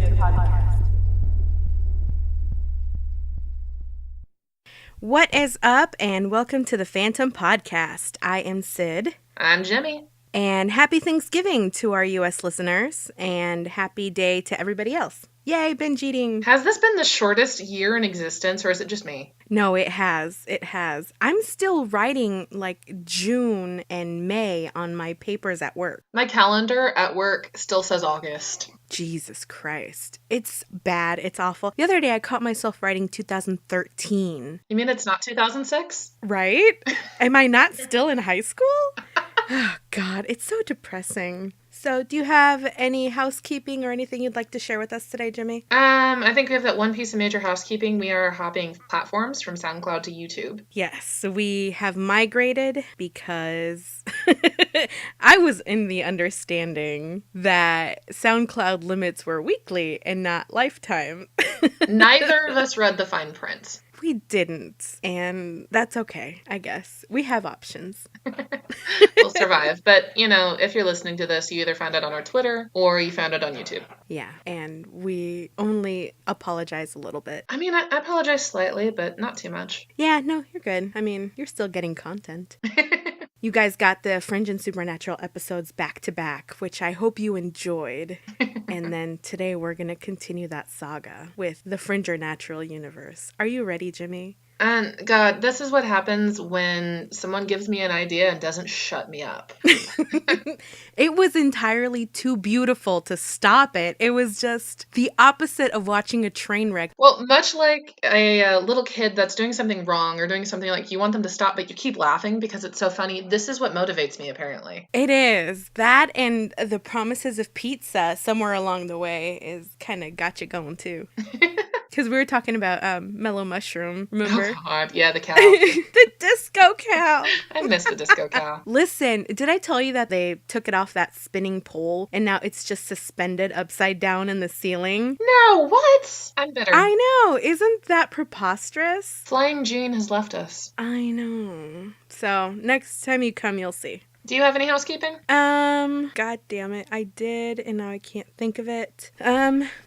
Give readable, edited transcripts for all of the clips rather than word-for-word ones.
Fantom Podcast. What is up, and welcome to the Fantom Podcast. I am Sid. I'm Jimmy. And happy Thanksgiving to our U.S. listeners, and happy day to everybody else. Yay, binge eating. Has this been the shortest year in existence, or is it just me? No, it has. It has. I'm still writing like June and May on my papers at work. My calendar at work still says August. Jesus Christ. It's bad. It's awful. The other day I caught myself writing 2013. You mean it's not 2006? Right? Am I not still in high school? Oh, God, it's so depressing. So, do you have any housekeeping or anything you'd like to share with us today, Jimmy? I think we have that one piece of major housekeeping. We are hopping platforms from SoundCloud to YouTube. Yes, we have migrated because I was in the understanding that SoundCloud limits were weekly and not lifetime. Neither of us read the fine print. We didn't, and that's okay, I guess. We have options. We'll survive. But, you know, if you're listening to this, you either found it on our Twitter or you found it on YouTube. Yeah, and we only apologize a little bit. I mean, I apologize slightly, but not too much. Yeah, no, you're good. I mean, you're still getting content. You guys got the Fringe and Supernatural episodes back to back, which I hope you enjoyed. And then today we're going to continue that saga with the Fringernatural universe. Are you ready, Jimmy? And God, this is what happens when someone gives me an idea and doesn't shut me up. It was entirely too beautiful to stop it. It was just the opposite of watching a train wreck. Well, much like a little kid that's doing something wrong or doing something like you want them to stop, but you keep laughing because it's so funny. This is what motivates me, apparently. It is. That and the promises of pizza somewhere along the way is kind of got you going, too. Because we were talking about Mellow Mushroom, remember? Oh, God. Yeah, the cow. The disco cow. I miss the disco cow. Listen, did I tell you that they took it off that spinning pole and now it's just suspended upside down in the ceiling? No, what? I'm bitter. I know. Isn't that preposterous? Flying Gene has left us. I know. So, next time you come, you'll see. Do you have any housekeeping? God damn it. I did, and now I can't think of it.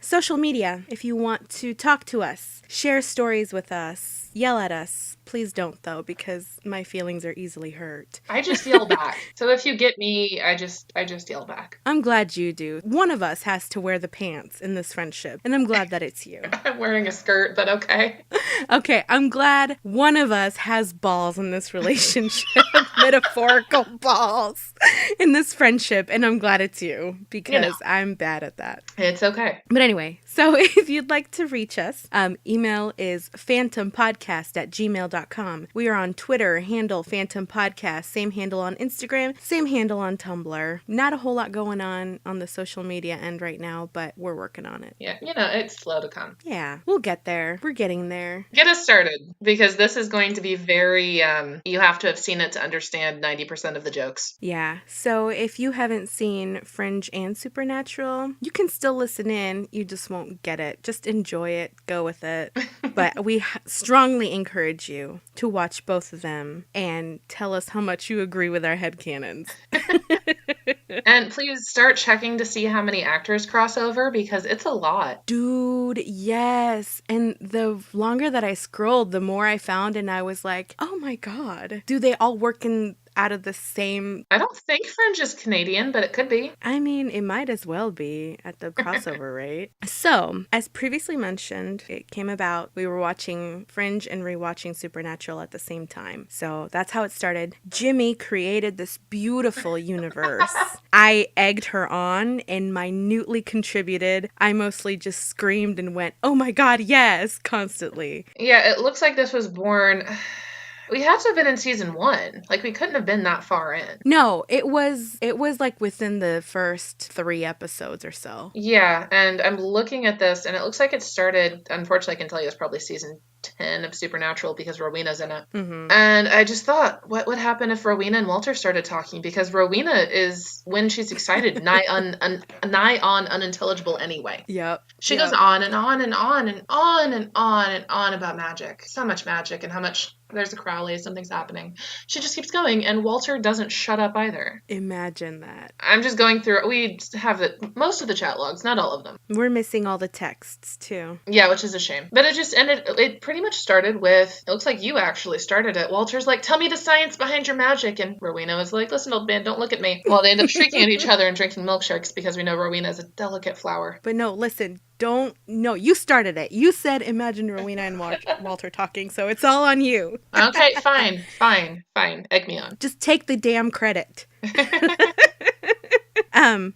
Social media. If you want to talk to us, share stories with us, yell at us. Please don't, though, because my feelings are easily hurt. I just yell back. So if you get me, I just yell back. I'm glad you do. One of us has to wear the pants in this friendship, and I'm glad that it's you. I'm wearing a skirt, but okay. Okay, I'm glad one of us has balls in this relationship. Metaphorical balls in this friendship, and I'm glad it's you, because I'm bad at that. It's okay. But anyway, so if you'd like to reach us, email is fantompodcast@gmail.com. We are on Twitter, handle Fantom Podcast, same handle on Instagram, same handle on Tumblr. Not a whole lot going on the social media end right now, but we're working on it. Yeah, you know, it's slow to come. Yeah, we'll get there. We're getting there. Get us started, because this is going to be very, you have to have seen it to understand 90% of the jokes. Yeah, so if you haven't seen Fringe and Supernatural, you can still listen in. You just won't get it. Just enjoy it. Go with it. But we strongly encourage you to watch both of them and tell us how much you agree with our headcanons. And please start checking to see how many actors cross over, because it's a lot. Dude, yes. And the longer that I scrolled, the more I found, and I was like, oh my God. Do they all work in out of the same... I don't think Fringe is Canadian, but it could be. I mean, it might as well be at the crossover rate. So, as previously mentioned, it came about, we were watching Fringe and rewatching Supernatural at the same time. So, that's how it started. Jimmy created this beautiful universe. I egged her on and minutely contributed. I mostly just screamed and went, oh my God, yes, constantly. Yeah, it looks like this was born... We had to have been in season 1. Like, we couldn't have been that far in. No, it was like within the first 3 episodes or so. Yeah, and I'm looking at this, and it looks like it started, unfortunately I can tell you it's probably season 10 of Supernatural because Rowena's in it. Mm-hmm. And I just thought, what would happen if Rowena and Walter started talking? Because Rowena is, when she's excited, nigh on unintelligible anyway. Yep. She goes on and on and on and on and on and on about magic. So much magic and how much there's a Crowley, something's happening. She just keeps going, and Walter doesn't shut up either. Imagine that. I'm just going through, we have most of the chat logs, not all of them. We're missing all the texts, too. Yeah, which is a shame. But it just ended, it pretty much started with, it looks like you actually started it. Walter's like, tell me the science behind your magic. And Rowena was like, listen, old man, don't look at me. Well, they end up shrieking at each other and drinking milkshakes because we know Rowena is a delicate flower. But no, listen, no, you started it. You said imagine Rowena and Walter talking, so it's all on you. Okay, fine. Egg me on. Just take the damn credit.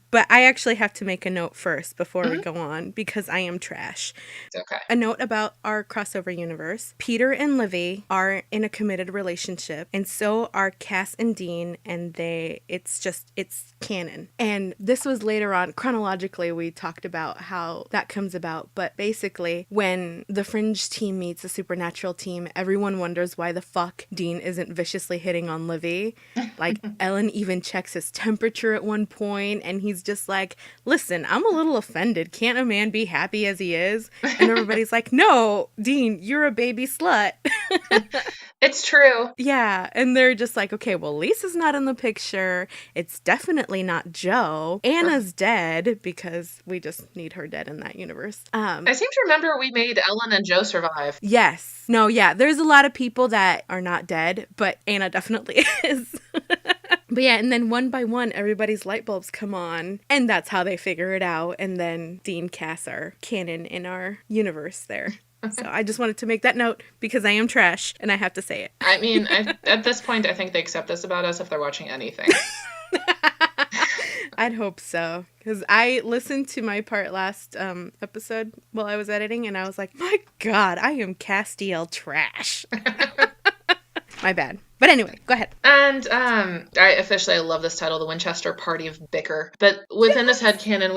But I actually have to make a note first before we go on because I am trash. Okay. A note about our crossover universe. Peter and Livy are in a committed relationship, and so are Cass and Dean, and it's canon. And this was later on, chronologically, we talked about how that comes about, but basically, when the Fringe team meets the Supernatural team, everyone wonders why the fuck Dean isn't viciously hitting on Livy. Like, Ellen even checks his temperature at one point, and he's just like, listen, I'm a little offended. Can't a man be happy as he is? And everybody's like, no, Dean, you're a baby slut. It's true. Yeah, and they're just like, okay, well, Lisa's not in the picture. It's definitely not Joe. Anna's dead because we just need her dead in that universe. I seem to remember we made Ellen and Joe survive. Yes. No, yeah, there's a lot of people that are not dead, but Anna definitely is. But yeah, and then one by one, everybody's light bulbs come on, and that's how they figure it out. And then Dean, Cass are canon in our universe there. So I just wanted to make that note because I am trash, and I have to say it. I mean, at this point, I think they accept this about us if they're watching anything. I'd hope so, because I listened to my part last episode while I was editing, and I was like, my God, I am Castiel trash. My bad. But anyway, go ahead. And I love this title, The Winchester Party of Bicker. But within this headcanon,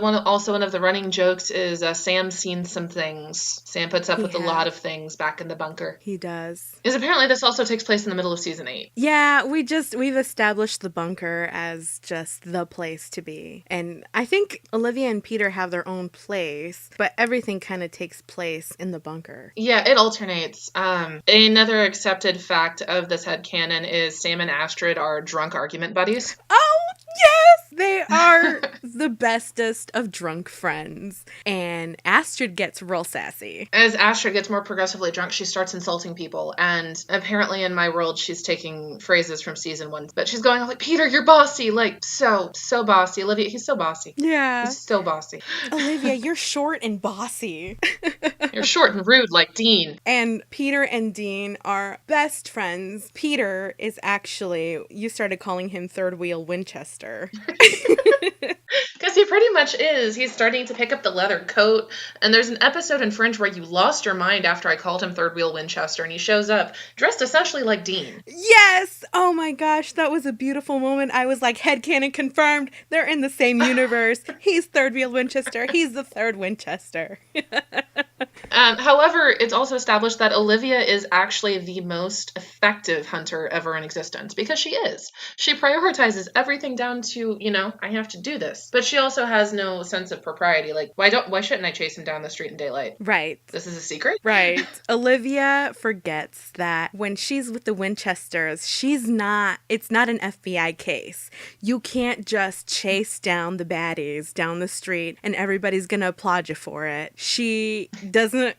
one of the running jokes is Sam's seen some things. Sam puts up with a lot of things back in the bunker. He does. Is apparently this also takes place in the middle of season 8. Yeah, we've established the bunker as just the place to be. And I think Olivia and Peter have their own place, but everything kind of takes place in the bunker. Yeah, it alternates. Another accepted fact of this headcanon is Sam and Astrid are drunk argument buddies. Oh, yes! They are the bestest of drunk friends. And Astrid gets real sassy. As Astrid gets more progressively drunk, she starts insulting people. And apparently in my world, she's taking phrases from season 1. But she's going like, Peter, you're bossy. Like, so bossy. Olivia, he's so bossy. Yeah. He's so bossy. Olivia, you're short and bossy. You're short and rude like Dean. And Peter and Dean are best friends. Peter is actually, you started calling him Third Wheel Winchester. Because he pretty much is. He's starting to pick up the leather coat. And there's an episode in Fringe where you lost your mind after I called him Third Wheel Winchester. And he shows up dressed essentially like Dean. Yes! Oh my gosh, that was a beautiful moment. I was like, headcanon confirmed. They're in the same universe. He's Third Wheel Winchester. He's the third Winchester. However, it's also established that Olivia is actually the most effective hunter ever in existence, because she is. She prioritizes everything down to, I have to do this. But she also has no sense of propriety. Like, why shouldn't I chase him down the street in daylight? Right. This is a secret? Right. Olivia forgets that when she's with the Winchesters, it's not an FBI case. You can't just chase down the baddies down the street and everybody's gonna applaud you for it. She doesn't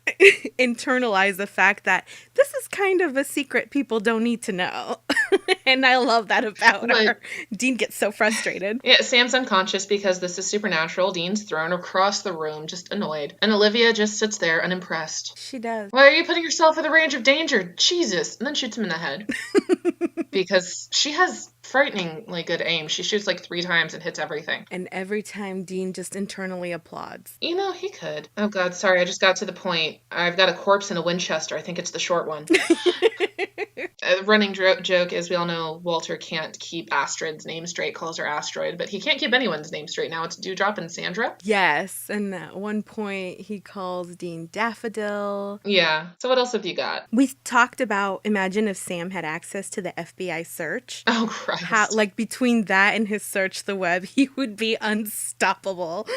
internalize the fact that this is kind of a secret people don't need to know. And I love that about her. Dean gets so frustrated. Yeah, Sam's unconscious because this is Supernatural. Dean's thrown across the room, just annoyed. And Olivia just sits there unimpressed. She does. Why are you putting yourself in the range of danger? Jesus. And then shoots him in the head. Because she has frighteningly good aim. She shoots like 3 times and hits everything. And every time Dean just internally applauds. He could. Oh God, sorry, I just got to the point. I've got a corpse and a Winchester. I think it's the short one. A running joke is we all know Walter can't keep Astrid's name straight, calls her Asteroid, but he can't keep anyone's name straight now. It's Dewdrop and Sandra. Yes, and at one point he calls Dean Daffodil. Yeah. So what else have you got? We talked about, imagine if Sam had access to the FBI search. Oh, Christ. How, like, between that and his search the web, he would be unstoppable.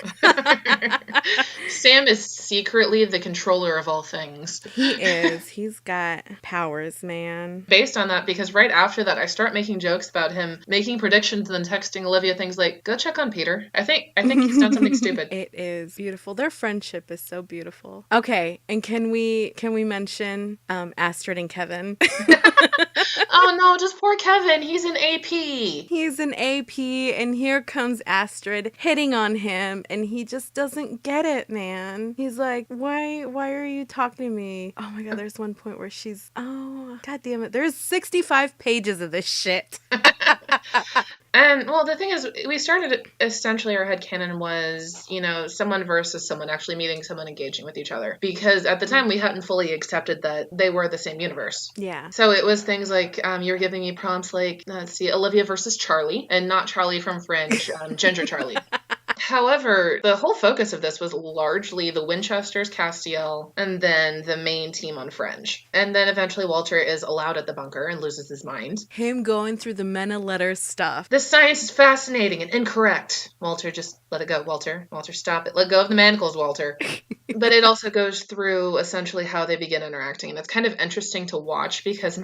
Sam is secretly the controller of all things. He is. He's got powers, man. Based on that, because right after that, I start making jokes about him making predictions and then texting Olivia things like, go check on Peter. I think he's done something stupid. It is beautiful. Their friendship is so beautiful. Okay, and can we mention Astrid and Kevin? Oh no, just poor Kevin. He's an AP. He's an AP, and here comes Astrid hitting on him, and he just doesn't get it, man. He's like, why are you talking to me? Oh my god, there's one point where she's, oh, god damn it. There's 65 pages of this shit. And, well, the thing is, we started essentially our headcanon was, someone versus someone actually meeting someone engaging with each other. Because at the time, we hadn't fully accepted that they were the same universe. Yeah. So it was things like, you were giving me prompts like, let's see, Olivia versus Charlie, and not Charlie from Fringe, Ginger Charlie. However, the whole focus of this was largely the Winchesters, Castiel, and then the main team on Fringe. And then eventually Walter is allowed at the bunker and loses his mind. Him going through the Mena letters stuff. This science is fascinating and incorrect. Walter, just let it go, Walter. Walter, stop it. Let go of the manacles, Walter. But it also goes through essentially how they begin interacting. And it's kind of interesting to watch because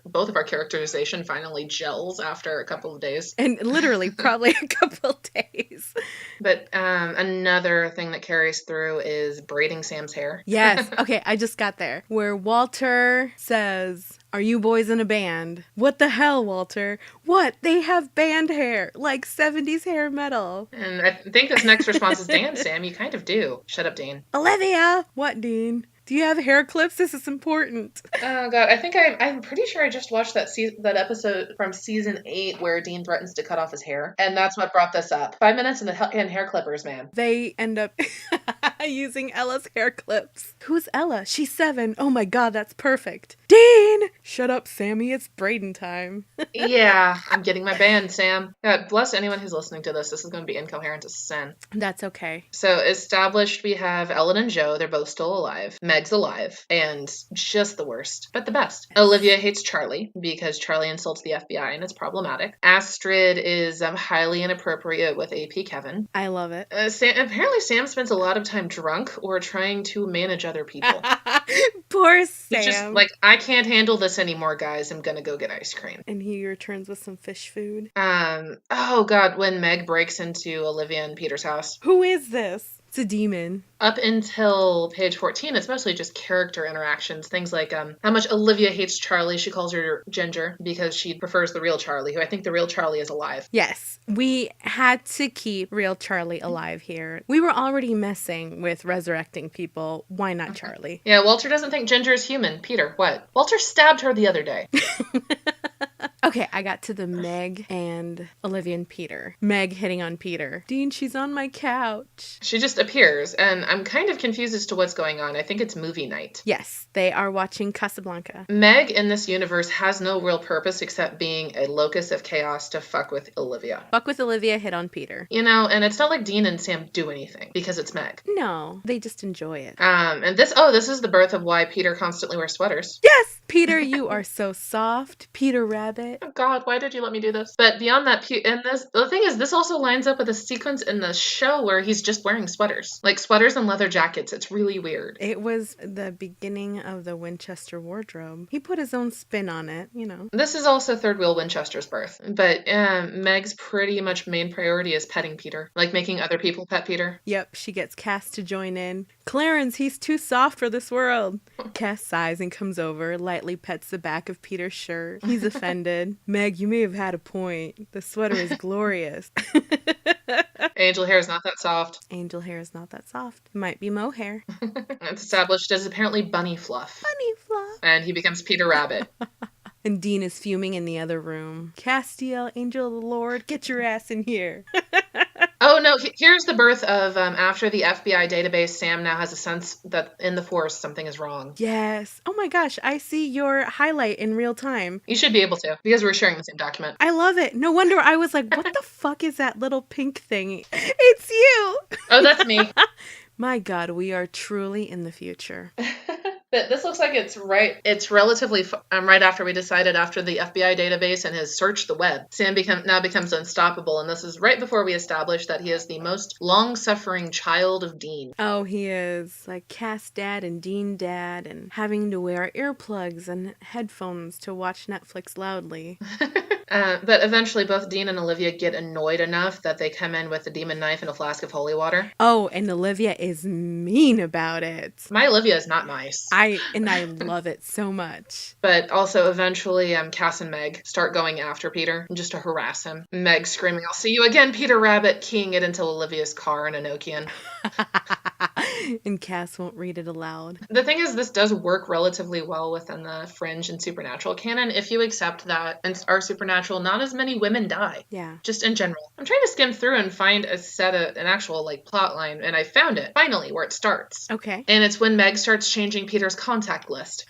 both of our characterization finally gels after a couple of days. And literally probably a couple of days. But another thing that carries through is braiding Sam's hair. Yes. Okay, I just got there. Where Walter says, are you boys in a band? What the hell, Walter? What? They have band hair. Like 70s hair metal. And I think this next response is, damn, Sam, you kind of do. Shut up, Dean. Olivia! What, Dean? Do you have hair clips? This is important. Oh, God. I think I'm pretty sure I just watched that episode from season 8 where Dean threatens to cut off his hair. And that's what brought this up. 5 minutes and hair clippers, man. They end up using Ella's hair clips. Who's Ella? She's 7. Oh my god, that's perfect. Dean! Shut up, Sammy. It's Braden time. Yeah, I'm getting my band, Sam. God bless anyone who's listening to this. This is going to be incoherent as sin. That's okay. So, established, we have Ellen and Joe. They're both still alive. Meg's alive. And just the worst, but the best. Olivia hates Charlie because Charlie insults the FBI and it's problematic. Astrid is highly inappropriate with AP Kevin. I love it. Apparently Sam spends a lot of time drunk or trying to manage other people. Poor Sam. He's just like, I can't handle this anymore, guys. I'm gonna go get ice cream. And he returns with some fish food. Oh god, when Meg breaks into Olivia and Peter's house. Who is this? It's a demon. Up until page 14, it's mostly just character interactions. Things like how much Olivia hates Charlie. She calls her Ginger because she prefers the real Charlie, who I think the real Charlie is alive. Yes, we had to keep real Charlie alive here. We were already messing with resurrecting people. Why not Charlie? Yeah, Walter doesn't think Ginger is human. Peter, what? Walter stabbed her the other day. Okay, I got to the Meg and Olivia and Peter. Meg hitting on Peter. Dean, she's on my couch. She just appears, and I'm kind of confused as to what's going on. I think it's movie night. Yes, they are watching Casablanca. Meg in this universe has no real purpose except being a locus of chaos to fuck with Olivia. Fuck with Olivia, hit on Peter. And it's not like Dean and Sam do anything because it's Meg. No, they just enjoy it. And this is the birth of why Peter constantly wears sweaters. Yes! Peter, you are so soft. Peter Rabbit. Oh god, why did you let me do this? But beyond that, the thing is, this also lines up with a sequence in the show where he's just wearing sweaters. Like sweaters and leather jackets. It's really weird. It was the beginning of the Winchester wardrobe. He put his own spin on it, This is also third Wheel Winchester's birth. But Meg's pretty much main priority is petting Peter. Like making other people pet Peter. Yep, she gets Cass to join in. Clarence, he's too soft for this world. Cass sighs and comes over, lightly pets the back of Peter's shirt. He's offended. Meg, you may have had a point. The sweater is glorious. Angel hair is not that soft. Angel hair is not that soft. It might be mohair. It's established as apparently bunny fluff. Bunny fluff. And he becomes Peter Rabbit. And Dean is fuming in the other room. Castiel, angel of the Lord, get your ass in here. Oh no, here's the birth of after the FBI database, Sam now has a sense that in the force something is wrong. Yes. Oh my gosh, I see your highlight in real time. You should be able to, because we're sharing the same document. I love it. No wonder I was like, what the fuck is that little pink thing? It's you. Oh, that's me. My God, we are truly in the future. But this looks like it's right. It's relatively right after we decided after the FBI database and his search the web, Sam now becomes unstoppable, and this is right before we establish that he is the most long-suffering child of Dean. Oh, he is like Cass dad and Dean dad, and having to wear earplugs and headphones to watch Netflix loudly. But eventually, both Dean and Olivia get annoyed enough that they come in with a demon knife and a flask of holy water. Oh, and Olivia is mean about it. My Olivia is not nice. I love it so much. But also, eventually, Cass and Meg start going after Peter just to harass him. Meg screaming, "I'll see you again, Peter Rabbit," keying it into Olivia's car in a Nokian. And Cass won't read it aloud. The thing is, this does work relatively well within the Fringe and Supernatural canon if you accept that in our Supernatural, not as many women die. Yeah. Just in general. I'm trying to skim through and find an actual plot line, and I found it finally where it starts. Okay. And it's when Meg starts changing Peter's contact list.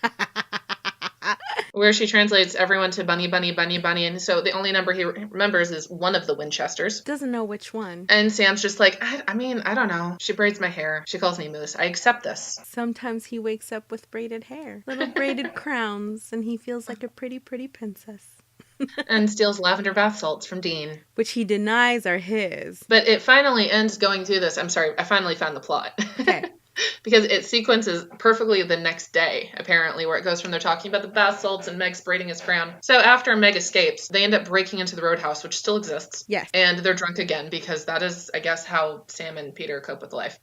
Where she translates everyone to bunny, bunny, bunny, bunny. And so the only number he remembers is one of the Winchesters. Doesn't know which one. And Sam's just like, I don't know. She braids my hair. She calls me Moose. I accept this. Sometimes he wakes up with braided hair. Little braided crowns. And he feels like a pretty, pretty princess. And steals lavender bath salts from Dean. Which he denies are his. But it finally ends going through this. I'm sorry, I finally found the plot. Okay. Because it sequences perfectly the next day, apparently, where it goes from they're talking about the bath salts and Meg's braiding his crown. So after Meg escapes, they end up breaking into the roadhouse, which still exists. Yes. And they're drunk again, because that is, I guess, how Sam and Peter cope with life.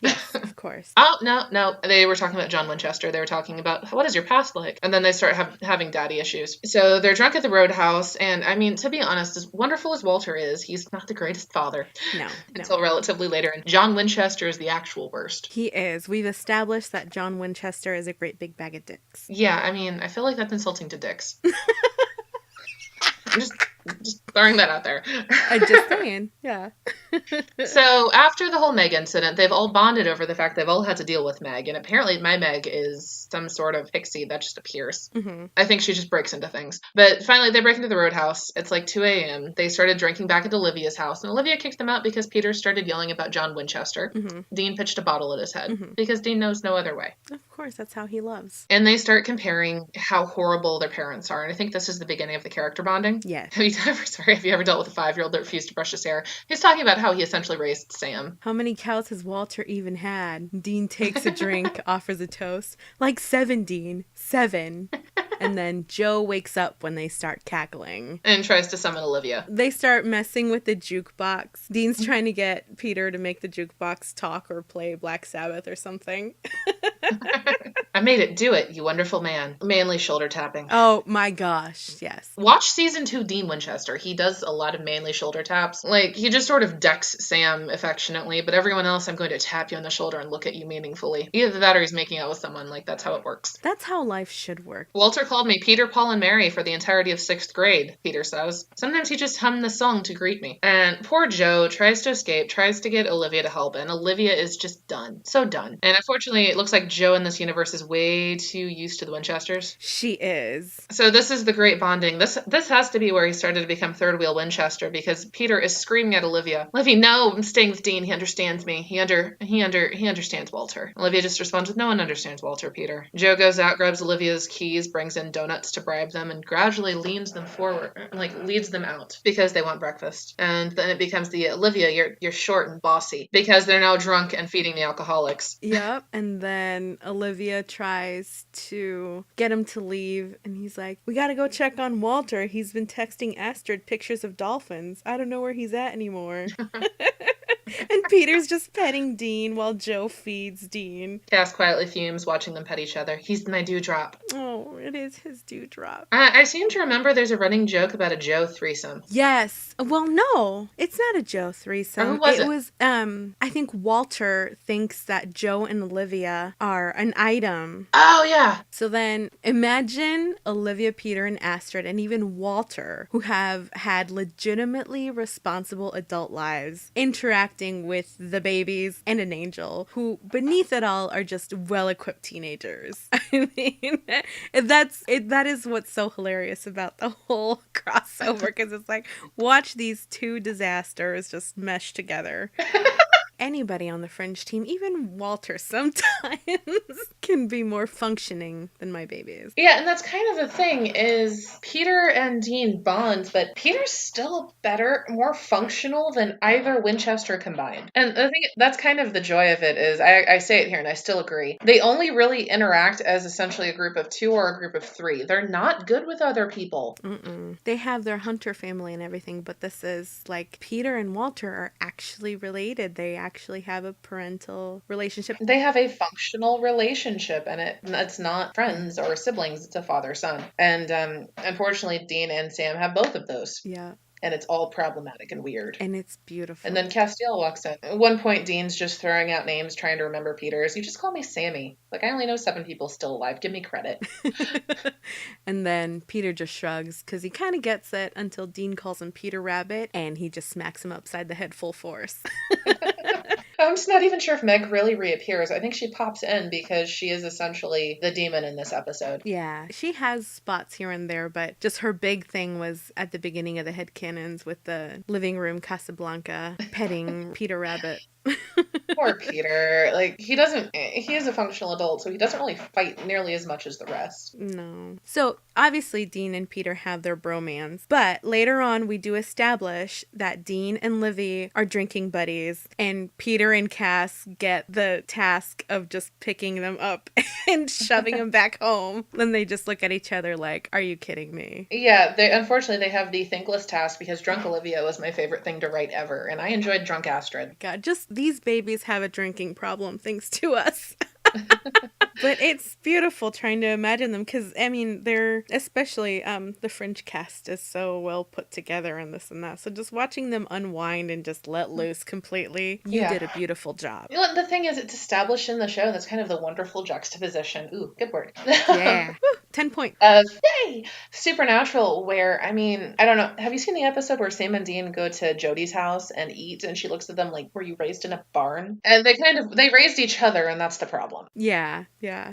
Yes, of course. Oh, no. They were talking about John Winchester. They were talking about, what is your past like? And then they start having daddy issues. So they're drunk at the roadhouse. And I mean, to be honest, as wonderful as Walter is, he's not the greatest father. No. Until relatively later. And John Winchester is the actual worst. He is. We've established that John Winchester is a great big bag of dicks. Yeah, I mean, I feel like that's insulting to dicks. I'm just throwing that out there. I'm just saying, yeah. So after the whole Meg incident, they've all bonded over the fact they've all had to deal with Meg. And apparently my Meg is some sort of pixie that just appears. Mm-hmm. I think she just breaks into things. But finally they break into the roadhouse. It's like 2 a.m. They started drinking back at Olivia's house. And Olivia kicked them out because Peter started yelling about John Winchester. Mm-hmm. Dean pitched a bottle at his head. Because Dean knows no other way. Of course, that's how he loves. And they start comparing how horrible their parents are. And I think this is the beginning of the character bonding. Yes. Have you ever dealt with a 5-year-old that refused to brush his hair? He's talking about how he essentially raised Sam. How many cows has Walter even had? Dean takes a drink, offers a toast. Like 7, Dean. 7. And then Joe wakes up when they start cackling. And tries to summon Olivia. They start messing with the jukebox. Dean's trying to get Peter to make the jukebox talk or play Black Sabbath or something. I made it. Do it, you wonderful man. Manly shoulder tapping. Oh my gosh, yes. Watch season 2 Dean Winchester. He does a lot of manly shoulder taps. He just sort of decks Sam affectionately, but everyone else, I'm going to tap you on the shoulder and look at you meaningfully. Either that or he's making out with someone. That's how it works. That's how life should work. Walter called me Peter, Paul, and Mary for the entirety of 6th grade, Peter says. Sometimes he just hummed the song to greet me. And poor Joe tries to escape, tries to get Olivia to help, and Olivia is just done. So done. And unfortunately, it looks like Joe in this universe is way too used to the Winchesters. She is. So this is the great bonding. This has to be where he started to become third wheel Winchester, because Peter is screaming at Olivia, "Olivia, no, I'm staying with Dean. He understands me. He understands Walter." Olivia just responds with, "No one understands Walter, Peter." Joe goes out, grabs Olivia's keys, brings in donuts to bribe them, and gradually leans them forward, leads them out because they want breakfast. And then it becomes the Olivia, you're short and bossy, because they're now drunk and feeding the alcoholics. Yep. And then Olivia tries to get him to leave, and he's like, "We gotta go check on Walter. He's been texting Astrid pictures of dolphins. I don't know where he's at anymore." And Peter's just petting Dean while Joe feeds Dean. Cass quietly fumes, watching them pet each other. He's my dewdrop. Oh, it is his dewdrop. I seem to remember there's a running joke about a Joe threesome. Yes. Well, no, it's not a Joe threesome. Or who was it? It was, I think Walter thinks that Joe and Olivia are an item. Oh, yeah. So then imagine Olivia, Peter, and Astrid, and even Walter, who have had legitimately responsible adult lives, interacting with the babies and an angel, who beneath it all are just well-equipped teenagers. I mean, that is what's so hilarious about the whole crossover, because it's like, watch these two disasters just mesh together. Anybody on the Fringe team, even Walter sometimes, can be more functioning than my babies. Yeah, and that's kind of the thing is Peter and Dean bond, but Peter's still better, more functional than either Winchester combined. And I think that's kind of the joy of it is, I say it here and I still agree, they only really interact as essentially a group of two or a group of three. They're not good with other people. They have their hunter family and everything, but this is like Peter and Walter are actually related. They actually have a parental relationship. They have a functional relationship, and it's not friends or siblings, it's a father-son. And unfortunately, Dean and Sam have both of those. Yeah. And it's all problematic and weird. And it's beautiful. And then Castiel walks in. At one point, Dean's just throwing out names, trying to remember Peter's. You just call me Sammy. Like, I only know 7 people still alive. Give me credit. And then Peter just shrugs, because he kind of gets it until Dean calls him Peter Rabbit, and he just smacks him upside the head full force. I'm just not even sure if Meg really reappears. I think she pops in because she is essentially the demon in this episode. Yeah, she has spots here and there, but just her big thing was at the beginning of the headcanons with the living room Casablanca petting Peter Rabbit. Poor Peter. Like, he is a functional adult, so he doesn't really fight nearly as much as the rest. No. So, obviously, Dean and Peter have their bromance, but later on, we do establish that Dean and Livy are drinking buddies, and Peter and Cass get the task of just picking them up and shoving them back home. Then they just look at each other like, are you kidding me? Yeah, unfortunately, they have the thankless task because Drunk Olivia was my favorite thing to write ever, and I enjoyed Drunk Astrid. God, just these babies have a drinking problem thanks to us. But it's beautiful trying to imagine them because, I mean, they're, especially the Fringe cast is so well put together and this and that. So just watching them unwind and just let loose completely, you did a beautiful job. You know, the thing is, it's established in the show. That's kind of the wonderful juxtaposition. Ooh, good word. Yeah. Woo, 10 points. Yay! Supernatural, where, I mean, I don't know. Have you seen the episode where Sam and Dean go to Jodie's house and eat, and she looks at them like, were you raised in a barn? And they raised each other, and that's the problem. Yeah.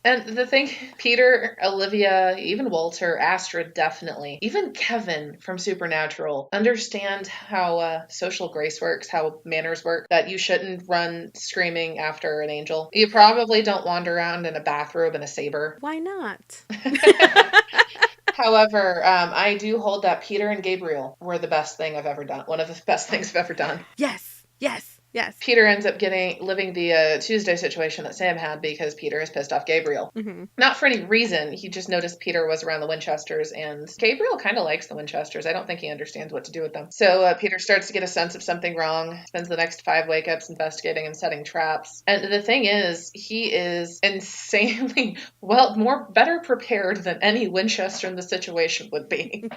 And the thing, Peter, Olivia, even Walter, Astrid, definitely, even Kevin from Supernatural, understand how social grace works, how manners work, that you shouldn't run screaming after an angel. You probably don't wander around in a bathrobe and a saber. Why not? However, I do hold that Peter and Gabriel were the best thing I've ever done. One of the best things I've ever done. Yes. Peter ends up living the Tuesday situation that Sam had because Peter has pissed off Gabriel. Mm-hmm. Not for any reason. He just noticed Peter was around the Winchesters, and Gabriel kind of likes the Winchesters. I don't think he understands what to do with them. So Peter starts to get a sense of something wrong, spends the next 5 wake-ups investigating and setting traps. And the thing is, he is insanely, better prepared than any Winchester in the situation would be.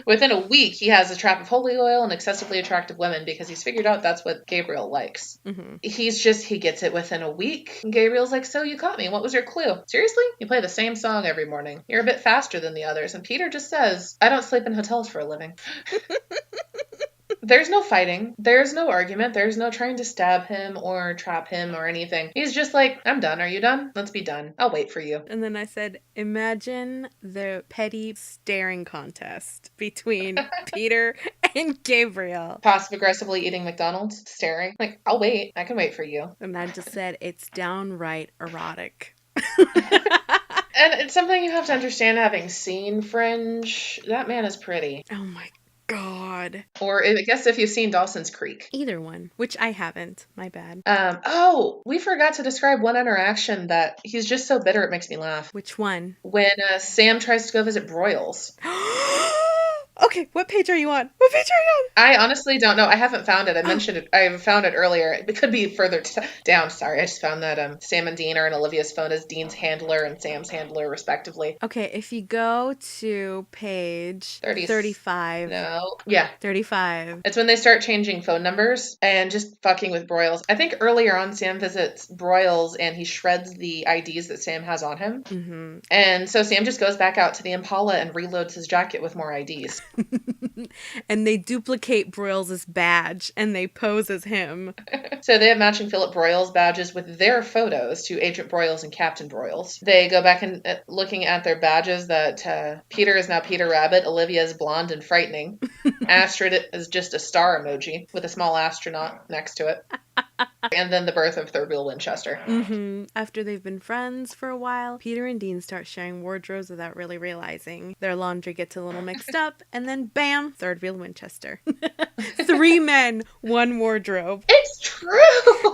Within a week, he has a trap of holy oil and excessively attractive women because he's figured out that's what Gabriel likes. Mm-hmm. He gets it within a week. And Gabriel's like, so you caught me. What was your clue? Seriously? You play the same song every morning. You're a bit faster than the others. And Peter just says, I don't sleep in hotels for a living. There's no fighting. There's no argument. There's no trying to stab him or trap him or anything. He's just like, I'm done. Are you done? Let's be done. I'll wait for you. And then I said, imagine the petty staring contest between Peter and Gabriel. Passive-aggressively eating McDonald's, staring. Like, I'll wait. I can wait for you. And I just said, it's downright erotic. And it's something you have to understand having seen Fringe. That man is pretty. Oh my God. Or I guess if you've seen Dawson's Creek. Either one, which I haven't. My bad. We forgot to describe one interaction that he's just so bitter it makes me laugh. Which one? When Sam tries to go visit Broyles. Okay, what page are you on? What page are you I honestly don't know. I haven't found it. I mentioned it. I found it earlier. It could be further down. Sorry, I just found that Sam and Dean are in Olivia's phone as Dean's handler and Sam's handler, respectively. on? Okay, if you go to page 35. No. Yeah. 35. It's when they start changing phone numbers and just fucking with Broyles. I think earlier on, Sam visits Broyles and he shreds the IDs that Sam has on him. Mm-hmm. And so Sam just goes back out to the Impala and reloads his jacket with more IDs. And they duplicate Broyles' badge and they pose as him. So they have matching Philip Broyles badges with their photos to Agent Broyles and Captain Broyles. They go back and looking at their badges that Peter is now Peter Rabbit, Olivia is blonde and frightening. Astrid is just a star emoji with a small astronaut next to it. And then the birth of Third Wheel Winchester. Mm-hmm. After they've been friends for a while, Peter and Dean start sharing wardrobes without really realizing. Their laundry gets a little mixed up, and then bam, Third Wheel Winchester. 3 men, 1 wardrobe. It's true!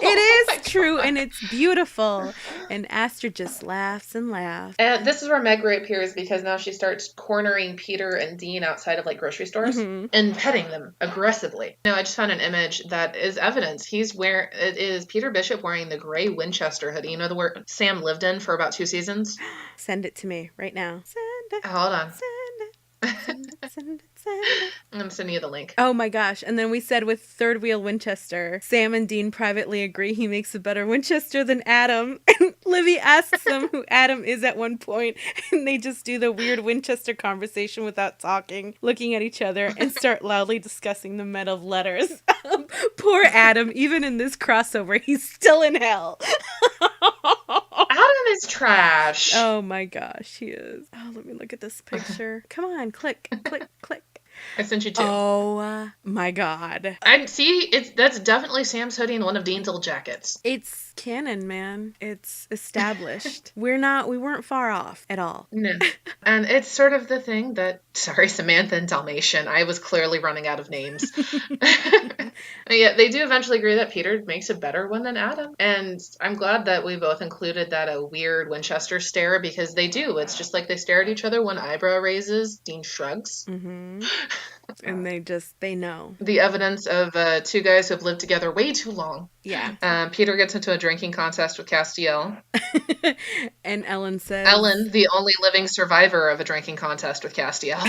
It is true, and it's beautiful. And Astrid just laughs and laughs. And this is where Meg reappears because now she starts cornering Peter and Dean outside of like grocery stores and petting them aggressively. No, I just found an image that is evidence. It is Peter Bishop wearing the gray Winchester hoodie. You know the word Sam lived in for about 2 seasons? Send it to me right now. Send it. Hold on. Send it. Send it, send it, send it. I'm sending you the link. Oh my gosh. And then we said with Third Wheel Winchester, Sam and Dean privately agree he makes a better Winchester than Adam. And Livy asks them who Adam is at one point, and they just do the weird Winchester conversation without talking, looking at each other, and start loudly discussing the metal of letters. Poor Adam, even in this crossover, he's still in hell. Adam is trash. Oh my gosh, he is. Oh, let me look at this picture. Come on, click, click, click. I sent you 2. Oh my god. I see. That's definitely Sam's hoodie and one of Dean's old jackets. It's canon, man. It's established. We weren't far off at all. No. And it's sort of the thing that, sorry, Samantha and Dalmatian, I was clearly running out of names. Yeah, they do eventually agree that Peter makes a better one than Adam. And I'm glad that we both included that a weird Winchester stare because they do. It's just like they stare at each other, one eyebrow raises, Dean shrugs. Mm-hmm. And they know. The evidence of 2 guys who have lived together way too long. Yeah. Peter gets into a drinking contest with Castiel. And Ellen says... Ellen, the only living survivor of a drinking contest with Castiel.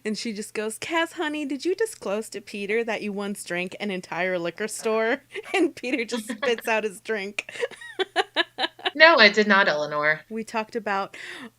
And she just goes, Cass, honey, did you disclose to Peter that you once drank an entire liquor store? And Peter just spits out his drink. No, I did not, Eleanor. We talked about,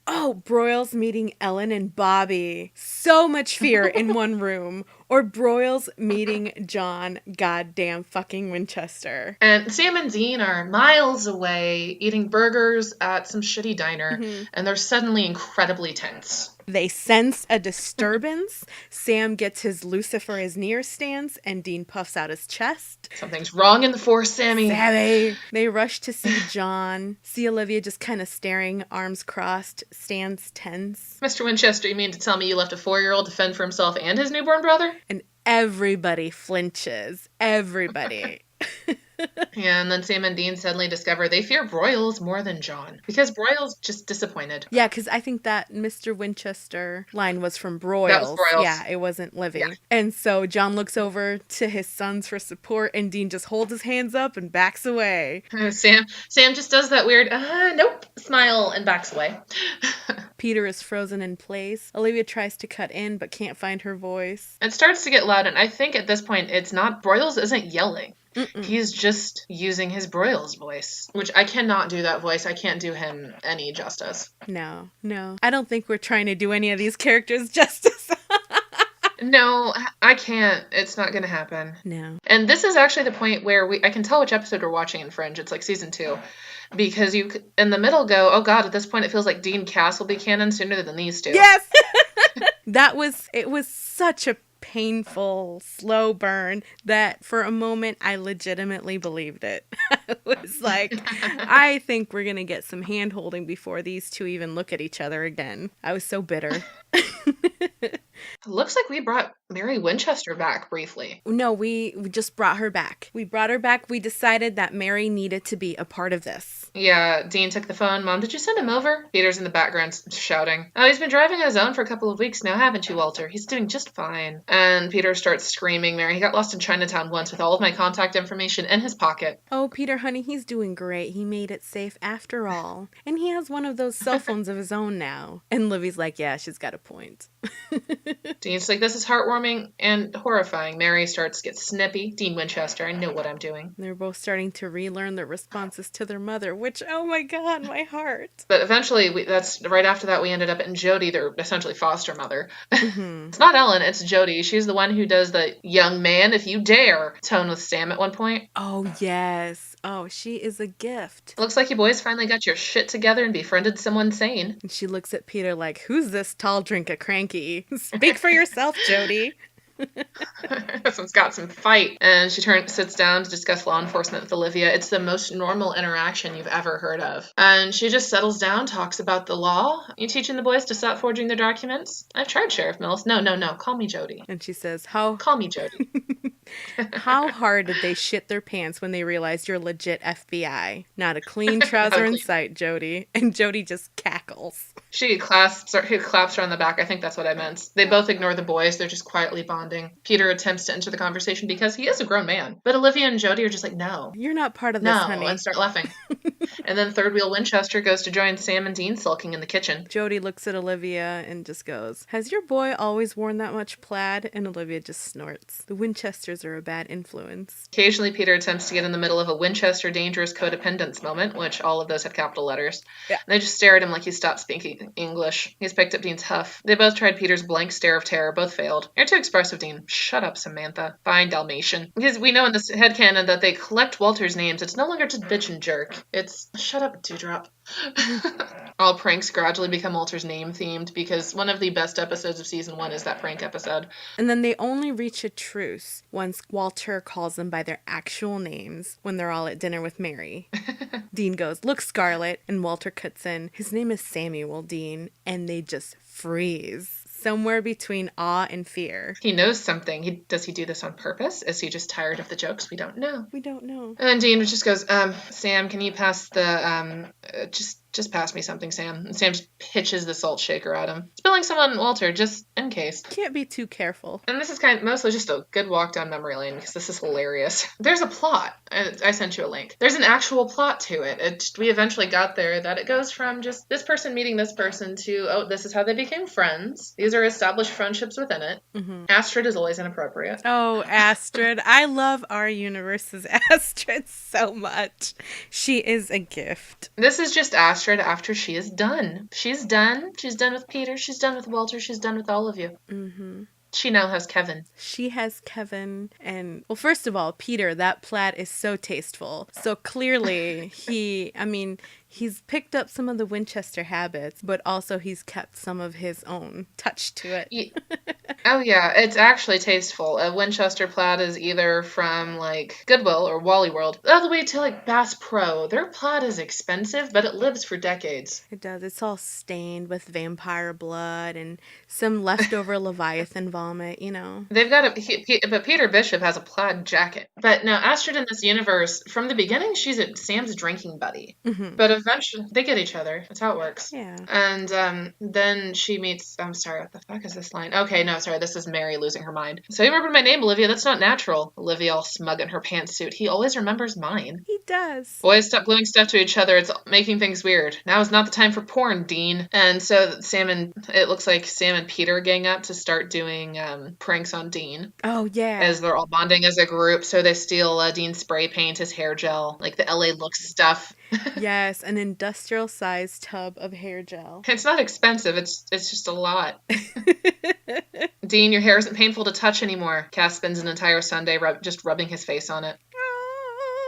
Broyles meeting Ellen and Bobby. So much fear in one room. Or Broyles meeting John goddamn fucking Winchester. And Sam and Dean are miles away eating burgers at some shitty diner. And they're suddenly incredibly tense. They sense a disturbance. Sam gets his Lucifer as near stance, and Dean puffs out his chest. Something's wrong in the force, Sammy. They rush to see John. See Olivia just kind of staring, arms crossed, stands tense. Mr. Winchester, you mean to tell me you left a 4-year-old to fend for himself and his newborn brother? And everybody flinches. Everybody. Yeah, and then Sam and Dean suddenly discover they fear Broyles more than John. Because Broyles just disappointed. Yeah, because I think that Mr. Winchester line was from Broyles. That was Broyles. Yeah, it wasn't Livy. Yeah. And so John looks over to his sons for support, and Dean just holds his hands up and backs away. Sam just does that weird, nope, smile and backs away. Peter is frozen in place. Olivia tries to cut in, but can't find her voice. It starts to get loud, and I think at this point, Broyles isn't yelling. Mm-mm. He's just using his Broyles voice, which I cannot do that voice. I can't do him any justice. No. I don't think we're trying to do any of these characters justice. No, I can't. It's not going to happen. No. And this is actually the point where I can tell which episode we're watching in Fringe. It's like season 2. Because you, in the middle, go, oh God, at this point it feels like Dean Cass will be canon sooner than these 2. Yes! It was such a painful, slow burn that for a moment I legitimately believed it. I was like, I think we're going to get some hand holding before these 2 even look at each other again. I was so bitter. Looks like we brought Mary Winchester back briefly. No, we just brought her back. We brought her back. We decided that Mary needed to be a part of this. Yeah, Dean took the phone. Mom, did you send him over? Peter's in the background shouting. Oh, he's been driving on his own for a couple of weeks now, haven't you, Walter? He's doing just fine. And Peter starts screaming, Mary, he got lost in Chinatown once with all of my contact information in his pocket. Oh, Peter, honey, he's doing great. He made it safe after all. And he has one of those cell phones of his own now. And Livy's like, yeah, she's got a point. Dean's like, this is heartwarming and horrifying. Mary starts to get snippy. Dean Winchester, I know what I'm doing. They're both starting to relearn their responses to their mother, which, oh my God, my heart. But eventually, that's right after that, we ended up in Jody, their essentially foster mother. Mm-hmm. It's not Ellen, it's Jody. She's the one who does the young man, if you dare, tone with Sam at one point. Oh, yes. Oh, she is a gift. Looks like you boys finally got your shit together and befriended someone sane. And she looks at Peter like, who's this tall drink of cranky? Speak for yourself, Jody. This one's got some fight. And she sits down to discuss law enforcement with Olivia. It's the most normal interaction you've ever heard of. And she just settles down, talks about the law. You teaching the boys to stop forging their documents? I've tried, Sheriff Mills. No. Call me Jody. And she says, Call me Jody. How hard did they shit their pants when they realized you're legit FBI? Not a clean trouser in sight, Jody. And Jody just cackles. She claps her on the back. I think that's what I meant. They both ignore the boys. They're just quietly bonding. Peter attempts to enter the conversation because he is a grown man. But Olivia and Jody are just like, no. You're not part of this, honey. And start laughing. And then Third Wheel Winchester goes to join Sam and Dean sulking in the kitchen. Jody looks at Olivia and just goes, has your boy always worn that much plaid? And Olivia just snorts. The Winchesters are a bad influence. Occasionally, Peter attempts to get in the middle of a Winchester dangerous codependence moment, which all of those have capital letters. Yeah. And they just stare at him like he stopped speaking English. He's picked up Dean's huff. They both tried Peter's blank stare of terror. Both failed. You're too expressive, Dean. Shut up, Samantha. Fine, Dalmatian. Because we know in this headcanon that they collect Walter's names. It's no longer just bitch and jerk. It's shut up, Dewdrop. All pranks gradually become Walter's name themed because one of the best episodes of season 1 is that prank episode. And then they only reach a truce once Walter calls them by their actual names when they're all at dinner with Mary. Dean goes, look, Scarlett, and Walter cuts in, his name is Samuel, Dean, and they just freeze. Somewhere between awe and fear. He knows something. Does he do this on purpose? Is he just tired of the jokes? We don't know. We don't know. And then Dean just goes, Sam, can you pass the, just pass me something, Sam. And Sam just pitches the salt shaker at him. Spilling some on Walter, just in case. Can't be too careful. And this is kind of mostly just a good walk down memory lane because this is hilarious. There's a plot. I sent you a link. There's an actual plot to it. We eventually got there that it goes from just this person meeting this person to, oh, this is how they became friends. These are established friendships within it. Mm-hmm. Astrid is always inappropriate. Oh, Astrid. I love our universe's Astrid so much. She is a gift. This is just Astrid after she is done. She's done. She's done with Peter. She's done with Walter. She's done with all of you. Mm-hmm. She now has Kevin. She has Kevin. And, well, first of all, Peter, that plaid is so tasteful. So clearly he's picked up some of the Winchester habits, but also he's kept some of his own touch to it. Oh, yeah. It's actually tasteful. A Winchester plaid is either from, like, Goodwill or Wally World, all the way to, like, Bass Pro. Their plaid is expensive, but it lives for decades. It does. It's all stained with vampire blood and some leftover Leviathan vomit, you know. They've got but Peter Bishop has a plaid jacket. But no, Astrid in this universe, from the beginning, she's Sam's drinking buddy. Mm-hmm. But eventually, they get each other. That's how it works. Yeah. And then she meets, I'm sorry, what the fuck is this line? Okay, no, sorry, this is Mary losing her mind. So you remember my name, Olivia? That's not natural. Olivia all smug in her pantsuit. He always remembers mine. He does. Boys stop gluing stuff to each other. It's making things weird. Now is not the time for porn, Dean. And so it looks like Sam and Peter gang up to start doing pranks on Dean. Oh, yeah. As they're all bonding as a group. So they steal Dean's spray paint, his hair gel, like the LA Looks stuff. Yes, an industrial-sized tub of hair gel. It's not expensive. It's just a lot. Dean, your hair isn't painful to touch anymore. Cass spends an entire Sunday just rubbing his face on it.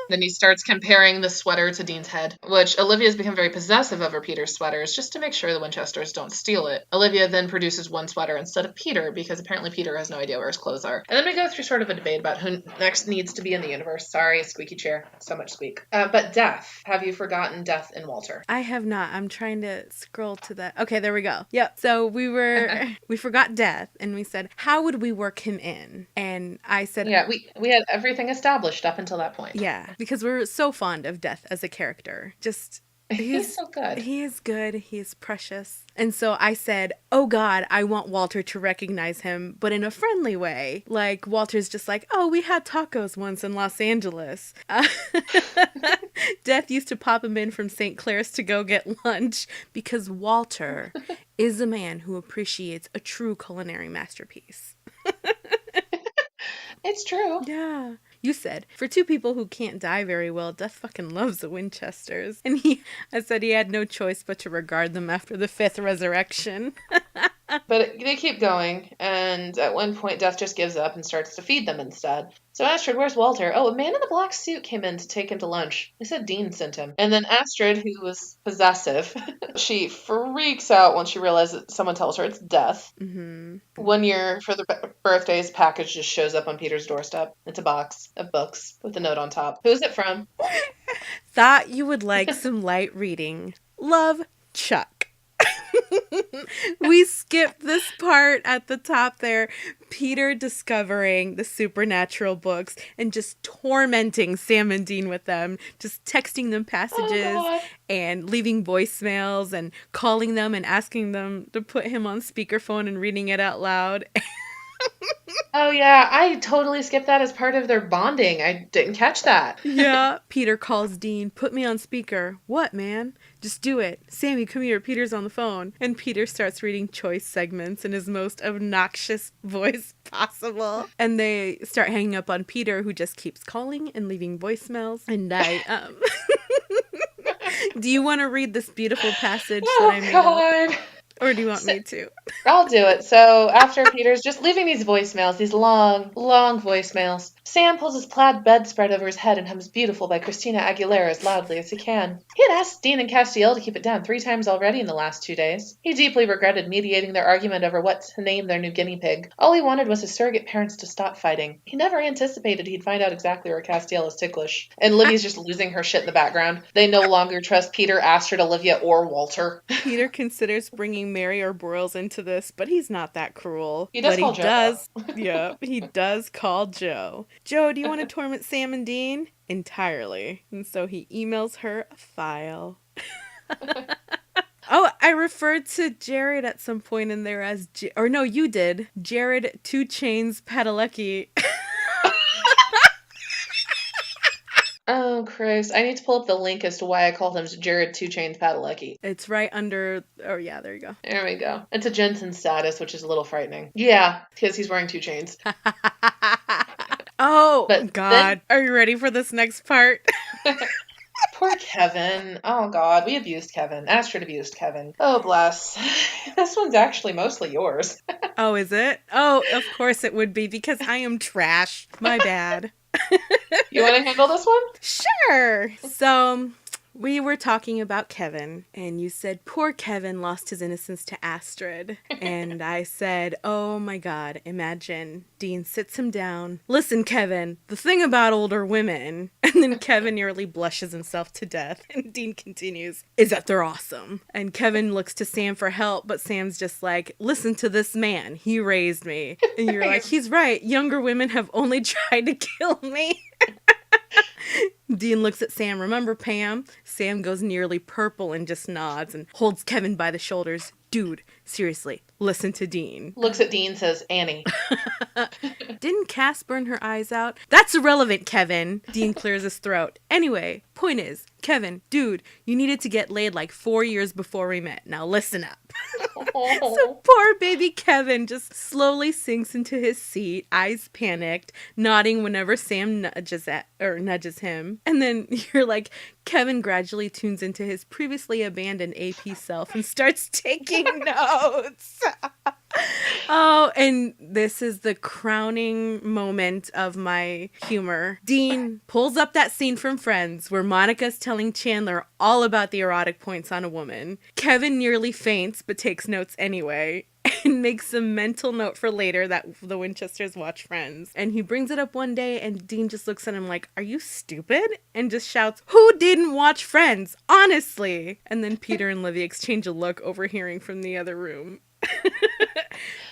Then he starts comparing the sweater to Dean's head, which Olivia's become very possessive over Peter's sweaters just to make sure the Winchesters don't steal it. Olivia then produces one sweater instead of Peter because apparently Peter has no idea where his clothes are. And then we go through sort of a debate about who next needs to be in the universe. Sorry, squeaky chair. So much squeak. But Death. Have you forgotten Death in Walter? I have not. I'm trying to scroll to that. Okay, there we go. Yep. So we forgot Death and we said, how would we work him in? And I said, yeah, we had everything established up until that point. Yeah, because we're so fond of Death as a character. Just he's so good. He is good. He is precious. And so I said, oh God, I want Walter to recognize him, but in a friendly way. Like Walter's just like, oh, we had tacos once in Los Angeles. Death used to pop him in from St. Clair's to go get lunch because Walter is a man who appreciates a true culinary masterpiece. It's true. Yeah. You said, for two people who can't die very well, Death fucking loves the Winchesters. And I said he had no choice but to regard them after the fifth resurrection. But they keep going, and at one point Death just gives up and starts to feed them instead. So Astrid, where's Walter? Oh, a man in a black suit came in to take him to lunch. They said Dean sent him. And then Astrid, who was possessive, she freaks out when she realizes that someone tells her it's Death. Mm-hmm. 1 year for the birthday's package just shows up on Peter's doorstep. It's a box of books with a note on top. Who's it from? Thought you would like some light reading. Love, Chuck. We skipped this part at the top there. Peter discovering the Supernatural books and just tormenting Sam and Dean with them, just texting them passages and leaving voicemails and calling them and asking them to put him on speakerphone and reading it out loud. Oh, yeah, I totally skipped that as part of their bonding. I didn't catch that. Yeah. Peter calls Dean, put me on speaker. What, man? Just do it. Sammy, come here. Peter's on the phone. And Peter starts reading choice segments in his most obnoxious voice possible. And they start hanging up on Peter, who just keeps calling and leaving voicemails. And do you want to read this beautiful passage that I made up? Or do you want me to? I'll do it. So after Peter's just leaving these voicemails, these long, long voicemails, Sam pulls his plaid bedspread over his head and hums Beautiful by Christina Aguilera as loudly as he can. He had asked Dean and Castiel to keep it down 3 times already in the last 2 days. He deeply regretted mediating their argument over what to name their new guinea pig. All he wanted was his surrogate parents to stop fighting. He never anticipated he'd find out exactly where Castiel is ticklish. And Livy's just losing her shit in the background. They no longer trust Peter, Astrid, Olivia, or Walter. Peter considers bringing Mary or Broyles into this, but he's not that cruel. He does call Joe. Yeah, he does call Joe. Joe, do you want to torment Sam and Dean? Entirely. And so he emails her a file. Oh, I referred to Jared at some point in there as, or no, you did. Jared 2 Chains Padalecki. Oh, Christ. I need to pull up the link as to why I called him Jared 2 Chains Padalecki. It's right under... Oh, yeah, there you go. There we go. It's a Jensen status, which is a little frightening. Yeah, because he's wearing 2 chains. Oh, but God. Are you ready for this next part? Poor Kevin. Oh, God. We abused Kevin. Astrid abused Kevin. Oh, bless. This one's actually mostly yours. Oh, is it? Oh, of course it would be, because I am trash. My bad. You want to handle this one? Sure. So we were talking about Kevin, and you said, poor Kevin lost his innocence to Astrid. And I said, oh my God, imagine. Dean sits him down. Listen, Kevin, the thing about older women. And then Kevin nearly blushes himself to death. And Dean continues, is that they're awesome. And Kevin looks to Sam for help, but Sam's just like, listen to this man. He raised me. And you're like, he's right. Younger women have only tried to kill me. Dean looks at Sam. Remember Pam? Sam goes nearly purple and just nods and holds Kevin by the shoulders. Dude, seriously, listen to Dean. Looks at Dean, says, Annie. Didn't Cass burn her eyes out? That's irrelevant, Kevin. Dean clears his throat. Anyway, point is, Kevin, dude, you needed to get laid like 4 years before we met. Now listen up. So poor baby Kevin just slowly sinks into his seat, eyes panicked, nodding whenever Sam nudges him. And then you're like, Kevin gradually tunes into his previously abandoned AP self and starts taking notes. Oh, and this is the crowning moment of my humor. Dean pulls up that scene from Friends where Monica's telling Chandler all about the erotic points on a woman. Kevin nearly faints but takes notes anyway. And makes a mental note for later that the Winchesters watch Friends. And he brings it up one day and Dean just looks at him like, "Are you stupid?" And just shouts, "Who didn't watch Friends? Honestly!" And then Peter and Livy exchange a look overhearing from the other room.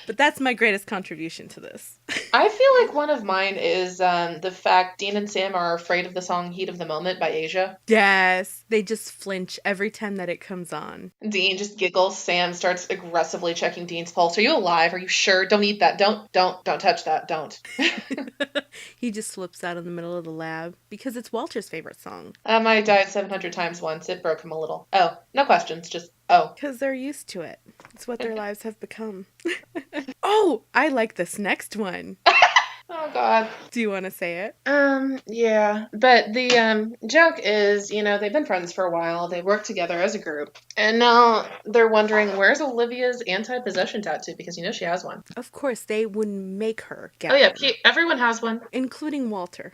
But that's my greatest contribution to this. I feel like one of mine is the fact Dean and Sam are afraid of the song Heat of the Moment by Asia. Yes, they just flinch every time that it comes on. Dean just giggles. Sam starts aggressively checking Dean's pulse. "Are you alive? Are you sure? Don't eat that. Don't touch that. Don't." He just slips out in the middle of the lab because it's Walter's favorite song. I died 700 times once. It broke him a little. Oh, no questions. Just, oh. Because they're used to it. It's what their lives have become. Oh, I like this next one. Oh, God. Do you want to say it? Yeah. But the joke is, they've been friends for a while. They work together as a group. And now they're wondering, where's Olivia's anti-possession tattoo? Because she has one. Of course, they would make her get one. Oh, yeah. one. Everyone has one. Including Walter.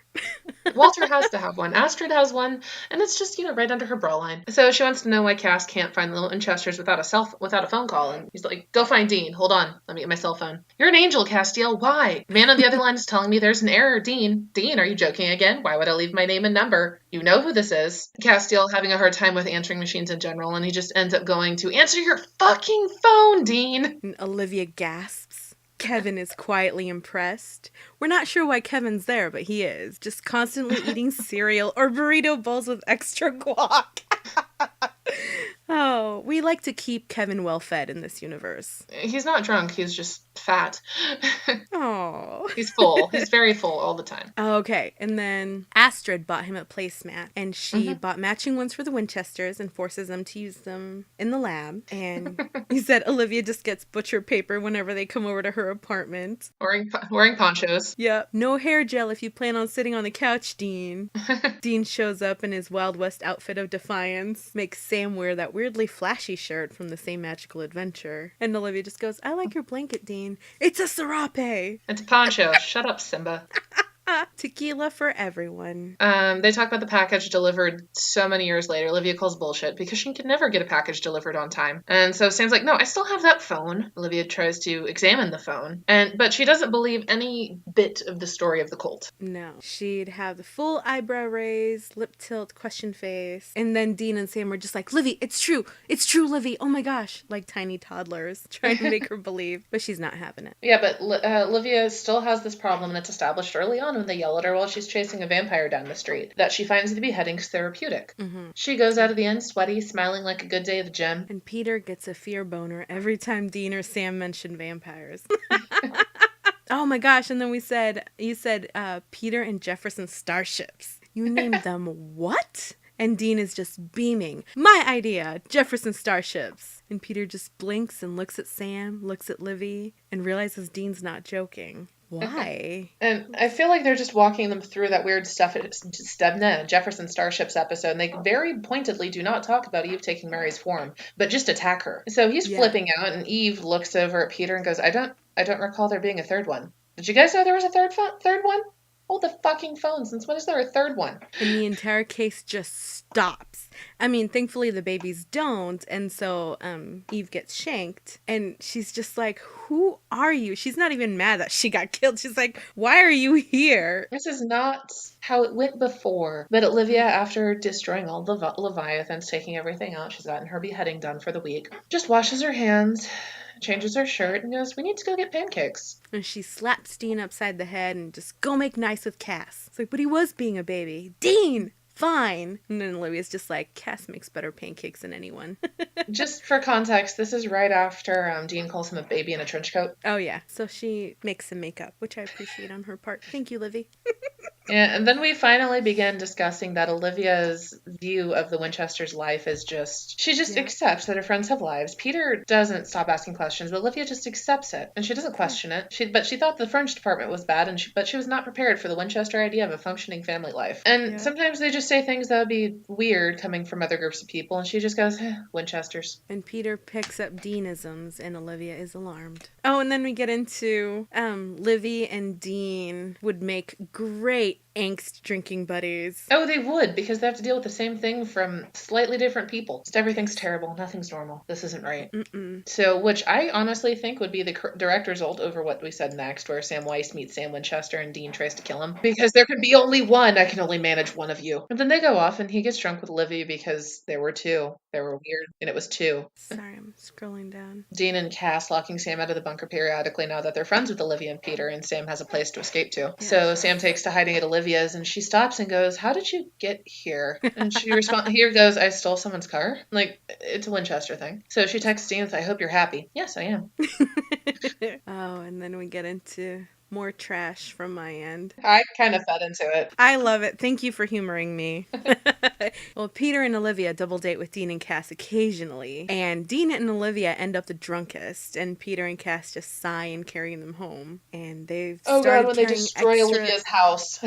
Walter has to have one. Astrid has one. And it's just, right under her bra line. So she wants to know why Cass can't find the little Winchesters without a phone call. And he's like, "Go find Dean. Hold on. Let me get my cell phone." "You're an angel, Castiel. Why?" "Man on the other line is telling me there's an error, Dean." "Dean, are you joking again? Why would I leave my name and number? You know who this is." Castiel having a hard time with answering machines in general, and he just ends up going to, "Answer your fucking phone, Dean." And Olivia gasps. Kevin is quietly impressed. We're not sure why Kevin's there, but he is. Just constantly eating cereal or burrito bowls with extra guac. Oh, we like to keep Kevin well fed in this universe. He's not drunk, he's just fat. Oh. He's full. He's very full all the time. Okay, and then Astrid bought him a placemat, and she bought matching ones for the Winchesters and forces them to use them in the lab. And he said Olivia just gets butcher paper whenever they come over to her apartment. Wearing ponchos. Yep. "No hair gel if you plan on sitting on the couch, Dean." Dean shows up in his Wild West outfit of defiance, makes Sam wear that weirdly flashy shirt from the same magical adventure. And Olivia just goes, "I like your blanket, Dean. It's a serape." It's a poncho. Shut up, Simba. Tequila for everyone. They talk about the package delivered so many years later. Olivia calls bullshit because she can never get a package delivered on time. And so Sam's like, "No, I still have that phone." Olivia tries to examine the phone, but she doesn't believe any bit of the story of the cult. No. She'd have the full eyebrow raise, lip tilt, question face. And then Dean and Sam were just like, "Livy, it's true. It's true, Livy. Oh my gosh." Like tiny toddlers trying to make her believe. But she's not having it. Yeah, but Olivia still has this problem, and it's established early on when they yell at her while she's chasing a vampire down the street, that she finds the beheadings therapeutic. She goes out of the end sweaty, smiling like a good day at the gym. And Peter gets a fear boner every time Dean or Sam mention vampires. Oh my gosh, and then you said Peter and Jefferson Starships. You named them what? And Dean is just beaming. "My idea, Jefferson Starships." And Peter just blinks and looks at Sam, looks at Livy, and realizes Dean's not joking. Why? And I feel like they're just walking them through that weird stuff at Jefferson Starships episode, and they very pointedly do not talk about Eve taking Mary's form, but just attack her. So he's flipping out, and Eve looks over at Peter and goes, I don't recall there being a third one. Did you guys know there was a third one? Hold the fucking phone. Since when is there a third one? And the entire case just stops. I mean, thankfully the babies don't, and so Eve gets shanked, and she's just like, "Who are you?" She's not even mad that she got killed. She's like, "Why are you here?" This is not how it went before. But Olivia, after destroying all the Leviathans, taking everything out, she's gotten her beheading done for the week, just washes her hands, changes her shirt, and goes, "We need to go get pancakes." And she slaps Dean upside the head and just, "Go make nice with Cass." It's like, "But he was being a baby." "Dean! Fine." And then Olivia's just like, "Cass makes better pancakes than anyone." Just for context, this is right after Dean calls him a baby in a trench coat. Oh yeah, so she makes some makeup, which I appreciate on her part. Thank you, Livy. Yeah, and then we finally begin discussing that Olivia's view of the Winchester's life is she just Yeah. accepts that her friends have lives. Peter doesn't stop asking questions, but Olivia just accepts it, and she doesn't question it. But she thought the French department was bad, but she was not prepared for the Winchester idea of a functioning family life. And Yeah. sometimes they just say things that would be weird coming from other groups of people, and she just goes, Winchesters. And Peter picks up Deanisms, and Olivia is alarmed. Oh, and then we get into Livy and Dean would make great angst drinking buddies. Oh, they would, because they have to deal with the same thing from slightly different people. Just everything's terrible. Nothing's normal. This isn't right. Mm-mm. So, which I honestly think would be the direct result over what we said next, where Sam Weiss meets Sam Winchester and Dean tries to kill him. Because there can be only one. I can only manage one of you. And then they go off and he gets drunk with Livy because there were two. They were weird, and it was two. Sorry, I'm scrolling down. Dean and Cass locking Sam out of the bunker periodically now that they're friends with Olivia and Peter, and Sam has a place to escape to. Yeah. So Sam takes to hiding at Olivia's, and she stops and goes, "How did you get here?" And she responds, "Here goes, I stole someone's car." Like, it's a Winchester thing. So she texts Dean with, "I hope you're happy." "Yes, I am." Oh, and then we get into more trash from my end. I kind of fed into it. I love it. Thank you for humoring me. Well, Peter and Olivia double date with Dean and Cass occasionally, and Dean and Olivia end up the drunkest, and Peter and Cass just sigh in carrying them home. And they've started When they carrying destroy Olivia's house.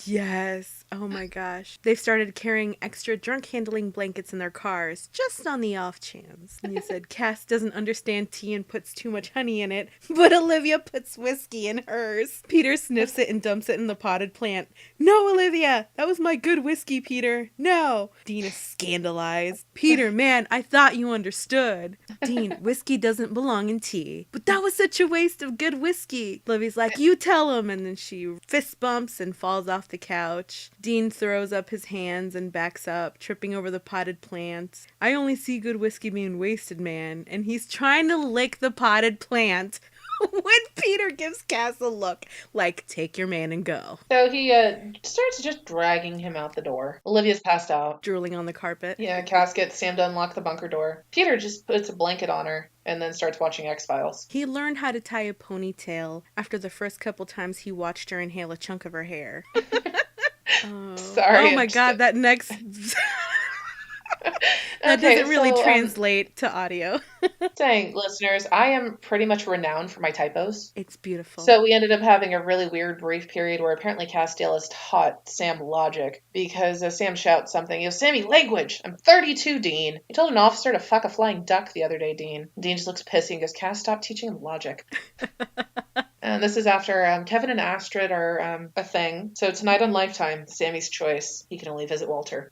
Yes. Oh my gosh. They've started carrying extra drunk handling blankets in their cars, just on the off chance. And you said Cass doesn't understand tea and puts too much honey in it, but Olivia puts whiskey in hers. Peter sniffs it and dumps it in the potted plant. "No, Olivia! That was my good whiskey, Peter. No!" Dean is scandalized. "Peter, man, I thought you understood." Dean, "Whiskey doesn't belong in tea. But that was such a waste of good whiskey." Livy's like, "You tell him." And then she fist bumps and falls off the couch. Dean throws up his hands and backs up, tripping over the potted plants. "I only see good whiskey being wasted, man." And he's trying to lick the potted plant when Peter gives Cass a look like, "Take your man and go." So he starts just dragging him out the door. Olivia's passed out. Drooling on the carpet. Yeah, Cass gets Sam to unlock the bunker door. Peter just puts a blanket on her and then starts watching X-Files. He learned how to tie a ponytail after the first couple times he watched her inhale a chunk of her hair. Sorry. Oh my god, that next... That doesn't really translate to audio. Saying, listeners, I am pretty much renowned for my typos. It's beautiful. So we ended up having a really weird brief period where apparently Castiel has taught Sam logic because Sam shouts something. He goes, "Sammy, language! I'm 32, Dean. You told an officer to fuck a flying duck the other day, Dean." Dean just looks pissy and goes, "Cass, stop teaching him logic." And this is after Kevin and Astrid are a thing. So tonight on Lifetime, Sammy's choice. He can only visit Walter.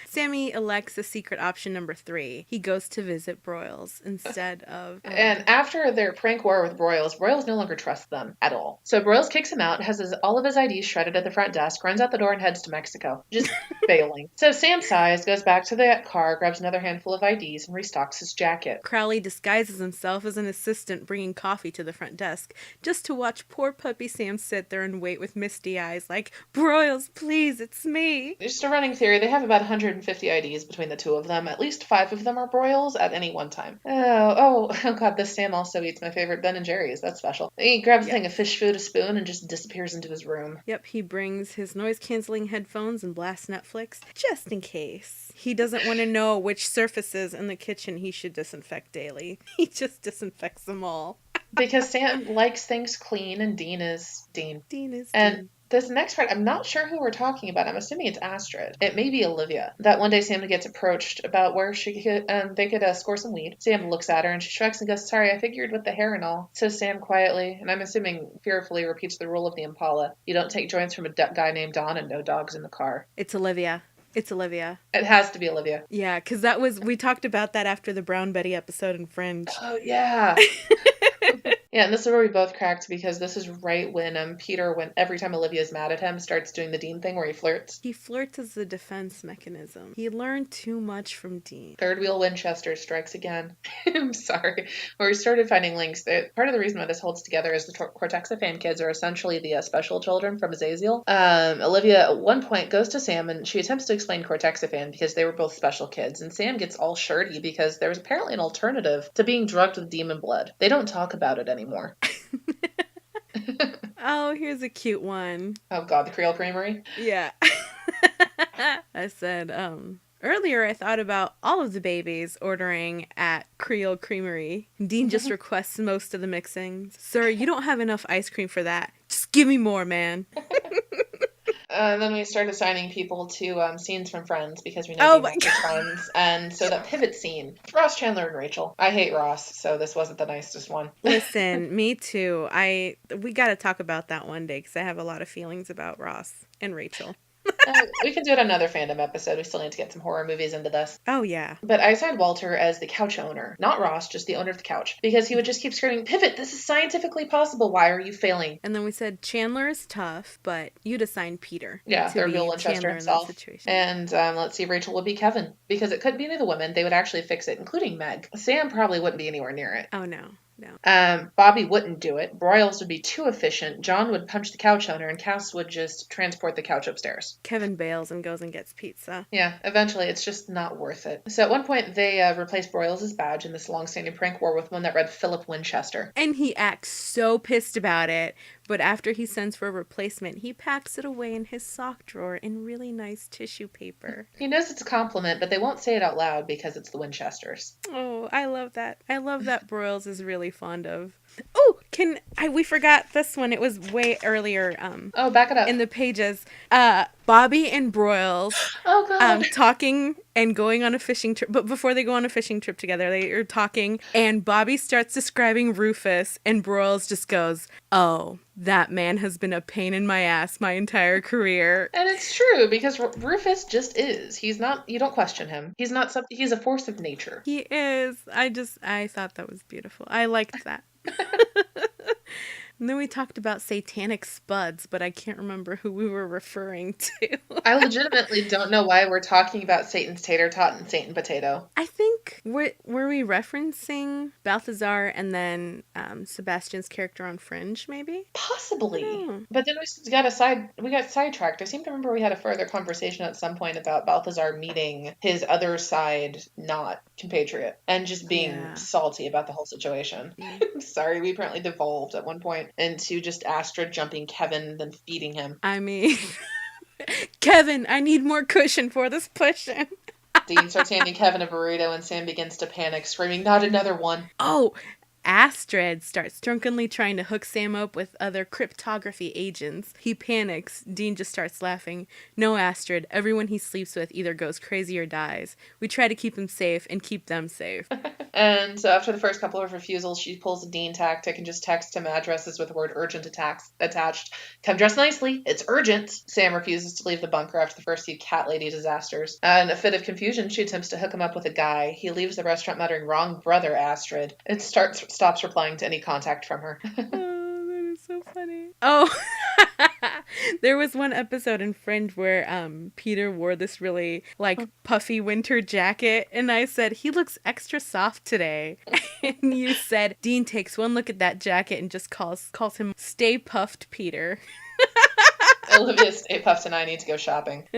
Sammy elects a secret option number 3. He goes to visit Broyles instead of... And after their prank war with Broyles no longer trusts them at all. So Broyles kicks him out, has all of his IDs shredded at the front desk, runs out the door and heads to Mexico. Just failing. So Sam sighs, goes back to the car, grabs another handful of IDs, and restocks his jacket. Crowley disguises himself as an assistant bringing coffee to the front desk, just to watch poor puppy Sam sit there and wait with misty eyes like, "Broyles, please, it's me." Just a running theory, they have about 150 IDs between the two of them. At least 5 of them are Broyles at any one time. Oh god, this Sam also eats my favorite Ben & Jerry's. That's special. He grabs a thing of fish food, a spoon, and just disappears into his room. Yep, he brings his noise-canceling headphones and blasts Netflix, just in case. He doesn't want to know which surfaces in the kitchen he should disinfect daily. He just disinfects them all. Because Sam likes things clean, and Dean is Dean. And this next part, I'm not sure who we're talking about. I'm assuming it's Astrid. It may be Olivia. That one day Sam gets approached about where they could score some weed. Sam looks at her and she shrugs and goes, "Sorry, I figured with the hair and all." So Sam quietly, and I'm assuming fearfully, repeats the rule of the Impala. You don't take joints from a guy named Don and no dogs in the car. It's Olivia. It's Olivia. It has to be Olivia. Yeah, because we talked about that after the Brown Betty episode in Fringe. Oh, yeah. Yeah, and this is where we both cracked because this is right when Peter, every time Olivia's mad at him, starts doing the Dean thing where he flirts. He flirts as a defense mechanism. He learned too much from Dean. Third Wheel Winchesters strikes again. I'm sorry. Where we started finding links. Part of the reason why this holds together is the Cortexiphan kids are essentially the special children from Azazel. Olivia at one point goes to Sam and she attempts to explain Cortexiphan because they were both special kids. And Sam gets all shirty because there was apparently an alternative to being drugged with demon blood. They don't talk about it anymore. Oh, here's a cute one. Oh God, the Creole Creamery. Yeah. I said, earlier I thought about all of the babies ordering at Creole Creamery. Dean just requests most of the mixings. Sir, you don't have enough ice cream for that. Just give me more, man. And then we started assigning people to scenes from Friends because we know Dean likes Friends. And so that pivot scene, Ross, Chandler, and Rachel. I hate Ross, so this wasn't the nicest one. Listen, me too. We got to talk about that one day because I have a lot of feelings about Ross and Rachel. We can do it another fandom episode. We still need to get some horror movies into this. Oh, yeah. But I assigned Walter as the couch owner. Not Ross, just the owner of the couch. Because he would just keep screaming, "Pivot, this is scientifically possible. Why are you failing?" And then we said Chandler is tough, but you'd assign Peter. Yeah, to or be Wheel Winchester Chandler himself. in that situation. And let's see, Rachel would be Kevin. Because it couldn't be any of the women. They would actually fix it, including Meg. Sam probably wouldn't be anywhere near it. Oh, no. Bobby wouldn't do it. Broyles would be too efficient. John would punch the couch owner, and Cass would just transport the couch upstairs. Kevin bails and goes and gets pizza. Yeah, eventually it's just not worth it. So at one point they replaced Broyles' badge in this long-standing prank war with one that read Philip Winchester. And he acts so pissed about it, but after he sends for a replacement, he packs it away in his sock drawer in really nice tissue paper. He knows it's a compliment, but they won't say it out loud because it's the Winchesters. Oh, I love that. I love that Broyles is really fond of. Oh, we forgot this one. It was way earlier. Back it up. In the pages. Bobby and Broyles. Oh, God. Talking and going on a fishing trip. But before they go on a fishing trip together, they are talking. And Bobby starts describing Rufus. And Broyles just goes, "Oh, that man has been a pain in my ass my entire career." And it's true, because Rufus just is. He's not, you don't question him. He's not something, he's a force of nature. He is. I thought that was beautiful. I liked that. And then we talked about satanic spuds, but I can't remember who we were referring to. I legitimately don't know why we're talking about Satan's tater tot and Satan potato. I think, were we referencing Balthazar and then Sebastian's character on Fringe, maybe? Possibly. But then we got sidetracked. I seem to remember we had a further conversation at some point about Balthazar meeting his other side, not compatriot, and just being salty about the whole situation. I'm sorry, we apparently devolved at one point into just Astrid jumping Kevin, then feeding him. I mean, Kevin, I need more cushion for this pushing. Dean starts handing Kevin a burrito, and Sam begins to panic, screaming, "Not another one!" Oh, Astrid starts drunkenly trying to hook Sam up with other cryptography agents. He panics. Dean just starts laughing. "No, Astrid. Everyone he sleeps with either goes crazy or dies. We try to keep him safe and keep them safe." And so after the first couple of refusals, she pulls a Dean tactic and just texts him addresses with the word urgent attached. "Come dressed nicely. It's urgent." Sam refuses to leave the bunker after the first few cat lady disasters. In a fit of confusion, she attempts to hook him up with a guy. He leaves the restaurant muttering, "Wrong brother, Astrid," and stops replying to any contact from her. Oh, that is so funny. Oh, there was one episode in Fringe where Peter wore this really puffy winter jacket, and I said, "He looks extra soft today." And you said, "Dean takes one look at that jacket and just calls him Stay Puffed Peter." Olivia, stay puffed, and I need to go shopping.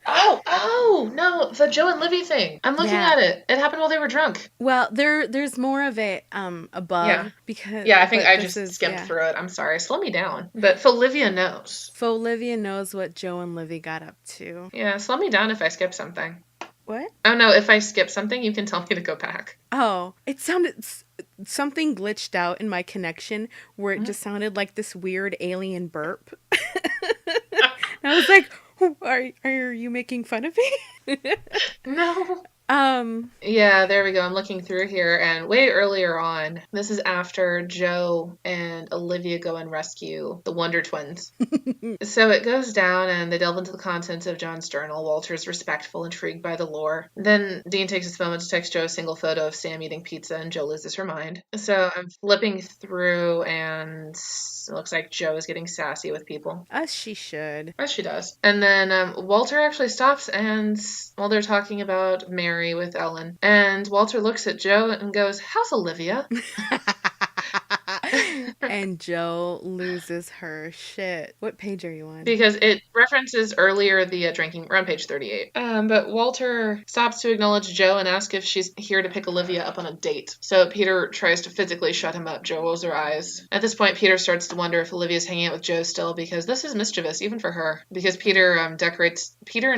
Oh, no, the Joe and Livy thing. I'm looking at it. It happened while they were drunk. Well, there's more of it above because I think I just skimmed through it. I'm sorry. Slow me down. But Folivia knows. Folivia knows what Joe and Livy got up to. Yeah, slow me down if I skip something. What? Oh, no, if I skip something, you can tell me to go back. Oh, it sounded... Something glitched out in my connection where it just sounded like this weird alien burp. I was like, are you making fun of me? No. Yeah, there we go. I'm looking through here, and way earlier on, this is after Joe and Olivia go and rescue the Wonder Twins. So it goes down, and they delve into the contents of John's journal. Walter's respectful, intrigued by the lore. Then Dean takes this moment to text Joe a single photo of Sam eating pizza, and Joe loses her mind. So I'm flipping through, and it looks like Joe is getting sassy with people. As she should. As she does. And then Walter actually stops, and while they're talking about Mary with Ellen, and Walter looks at Joe and goes, "How's Olivia?" And Joe loses her shit. What page are you on? Because it references earlier the drinking. We're on page 38. But Walter stops to acknowledge Joe and ask if she's here to pick Olivia up on a date. So Peter tries to physically shut him up. Joe rolls her eyes. At this point, Peter starts to wonder if Olivia's hanging out with Joe still, because this is mischievous, even for her. Because Peter and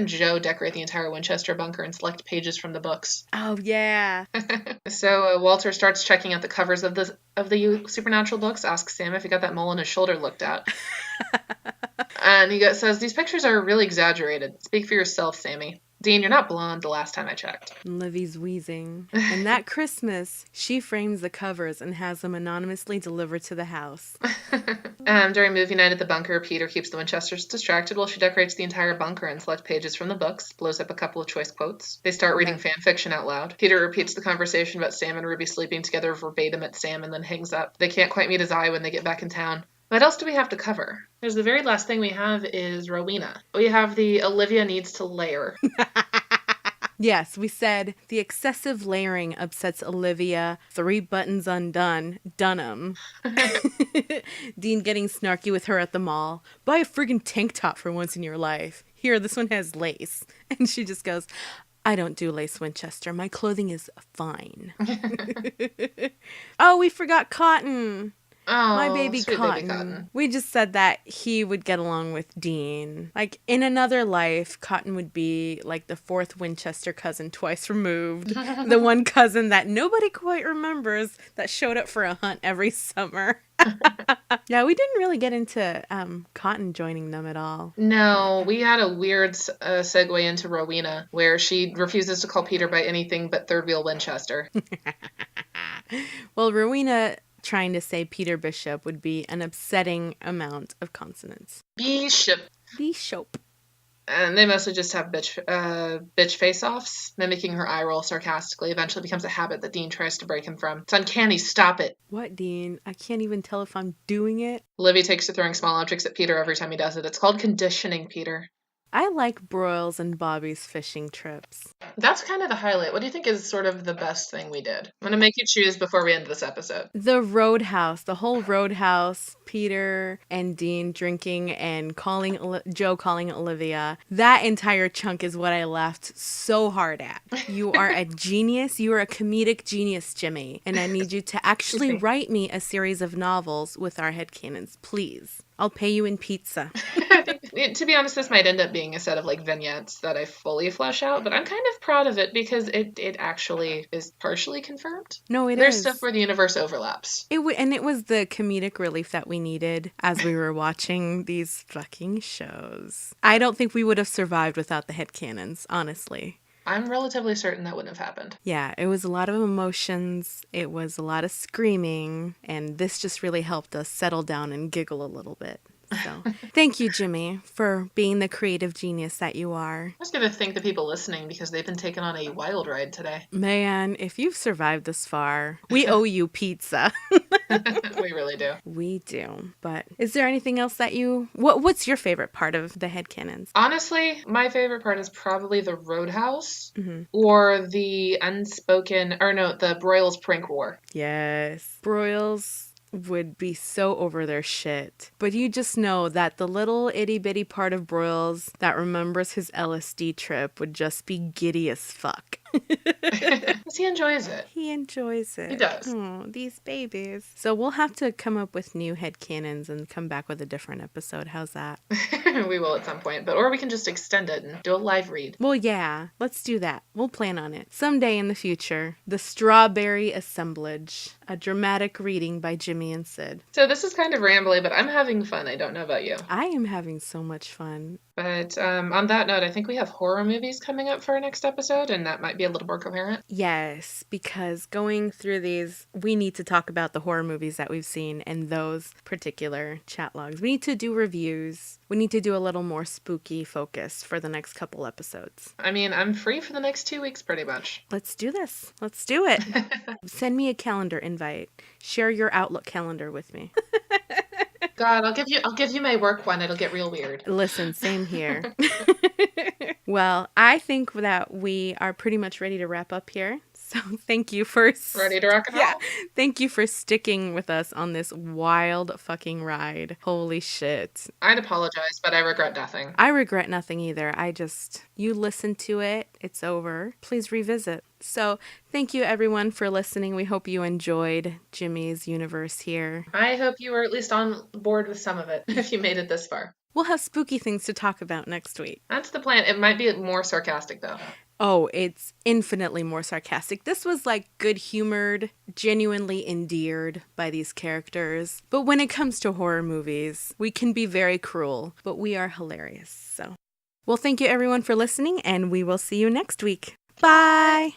Joe decorate the entire Winchester bunker and select pages from the books. Oh, yeah. So Walter starts checking out the covers of the Supernatural books, asks Sam if he got that mole on his shoulder looked at. And he says, "These pictures are really exaggerated. Speak for yourself, Sammy. Dean, you're not blonde the last time I checked." Livy's wheezing. And that Christmas, she frames the covers and has them anonymously delivered to the house. During movie night at the bunker, Peter keeps the Winchesters distracted while she decorates the entire bunker and selects pages from the books, blows up a couple of choice quotes. They start reading fan fiction out loud. Peter repeats the conversation about Sam and Ruby sleeping together verbatim at Sam and then hangs up. They can't quite meet his eye when they get back in town. What else do we have to cover? Because the very last thing we have is Rowena. We have the Olivia needs to layer. Yes, we said the excessive layering upsets Olivia. 3 buttons undone. Dunham. Dean getting snarky with her at the mall. Buy a friggin' tank top for once in your life. Here, this one has lace. And she just goes, I don't do lace, Winchester. My clothing is fine. Oh, we forgot Cotton. Oh, My baby sweet Cotton. baby Cotton. We just said that he would get along with Dean. Like, in another life, Cotton would be like the 4th Winchester cousin twice removed. The one cousin that nobody quite remembers that showed up for a hunt every summer. Yeah, we didn't really get into Cotton joining them at all. No, we had a weird segue into Rowena, where she refuses to call Peter by anything but Third Wheel Winchester. Well, Rowena trying to say Peter Bishop would be an upsetting amount of consonants. Bishop. Bishop. And they mostly just have bitch face-offs, mimicking her eye roll sarcastically. Eventually becomes a habit that Dean tries to break him from. It's uncanny, stop it. What, Dean? I can't even tell if I'm doing it. Olivia takes to throwing small objects at Peter every time he does it. It's called conditioning, Peter. I like Broyles and Bobby's fishing trips. That's kind of the highlight. What do you think is sort of the best thing we did? I'm going to make you choose before we end this episode. The Roadhouse, the whole Roadhouse, Peter and Dean drinking and Joe calling Olivia. That entire chunk is what I laughed so hard at. You are a genius. You are a comedic genius, Jimmy. And I need you to actually write me a series of novels with our headcanons, please. I'll pay you in pizza. To be honest, this might end up being a set of like vignettes that I fully flesh out, but I'm kind of proud of it because it actually is partially confirmed. No, There's stuff where the universe overlaps. And it was the comedic relief that we needed as we were watching these fucking shows. I don't think we would have survived without the headcanons, honestly. I'm relatively certain that wouldn't have happened. Yeah, it was a lot of emotions. It was a lot of screaming. And this just really helped us settle down and giggle a little bit. So thank you, Jimmy, for being the creative genius that you are. I was going to thank the people listening because they've been taken on a wild ride today. Man, if you've survived this far, we owe you pizza. We really do. We do. But is there anything else that what's your favorite part of the headcanons? Honestly, my favorite part is probably the Roadhouse or the the Broyles prank war. Yes. Broyles would be so over their shit. But you just know that the little itty bitty part of Broyles that remembers his LSD trip would just be giddy as fuck. He enjoys it. He enjoys it. He does. Oh, these babies. So we'll have to come up with new headcanons and come back with a different episode. How's that? We will at some point. Or we can just extend it and do a live read. Well, yeah. Let's do that. We'll plan on it. Someday in the future. The Strawberry Assemblage. A dramatic reading by Jimmy and Sid. So this is kind of rambly, but I'm having fun. I don't know about you. I am having so much fun. But on that note, I think we have horror movies coming up for our next episode, and that might be a little more coherent. Yes, because going through these, we need to talk about the horror movies that we've seen and those particular chat logs. We need to do reviews. We need to do a little more spooky focus for the next couple episodes. I mean, I'm free for the next 2 weeks, pretty much. Let's do this. Let's do it. Send me a calendar invite. Share your Outlook calendar with me. God, I'll give you my work one. It'll get real weird. Listen, same here. Well, I think that we are pretty much ready to wrap up here. So thank you for Ready to rock and roll? thank you for sticking with us on this wild fucking ride. Holy shit. I'd apologize, but I regret nothing. I regret nothing either. You listen to it, it's over. Please revisit. So thank you everyone for listening. We hope you enjoyed Jimmy's universe here. I hope you were at least on board with some of it if you made it this far. We'll have spooky things to talk about next week. That's the plan. It might be more sarcastic though. Oh, it's infinitely more sarcastic. This was like good-humored, genuinely endeared by these characters. But when it comes to horror movies, we can be very cruel, but we are hilarious. So, well, thank you everyone for listening, and we will see you next week. Bye!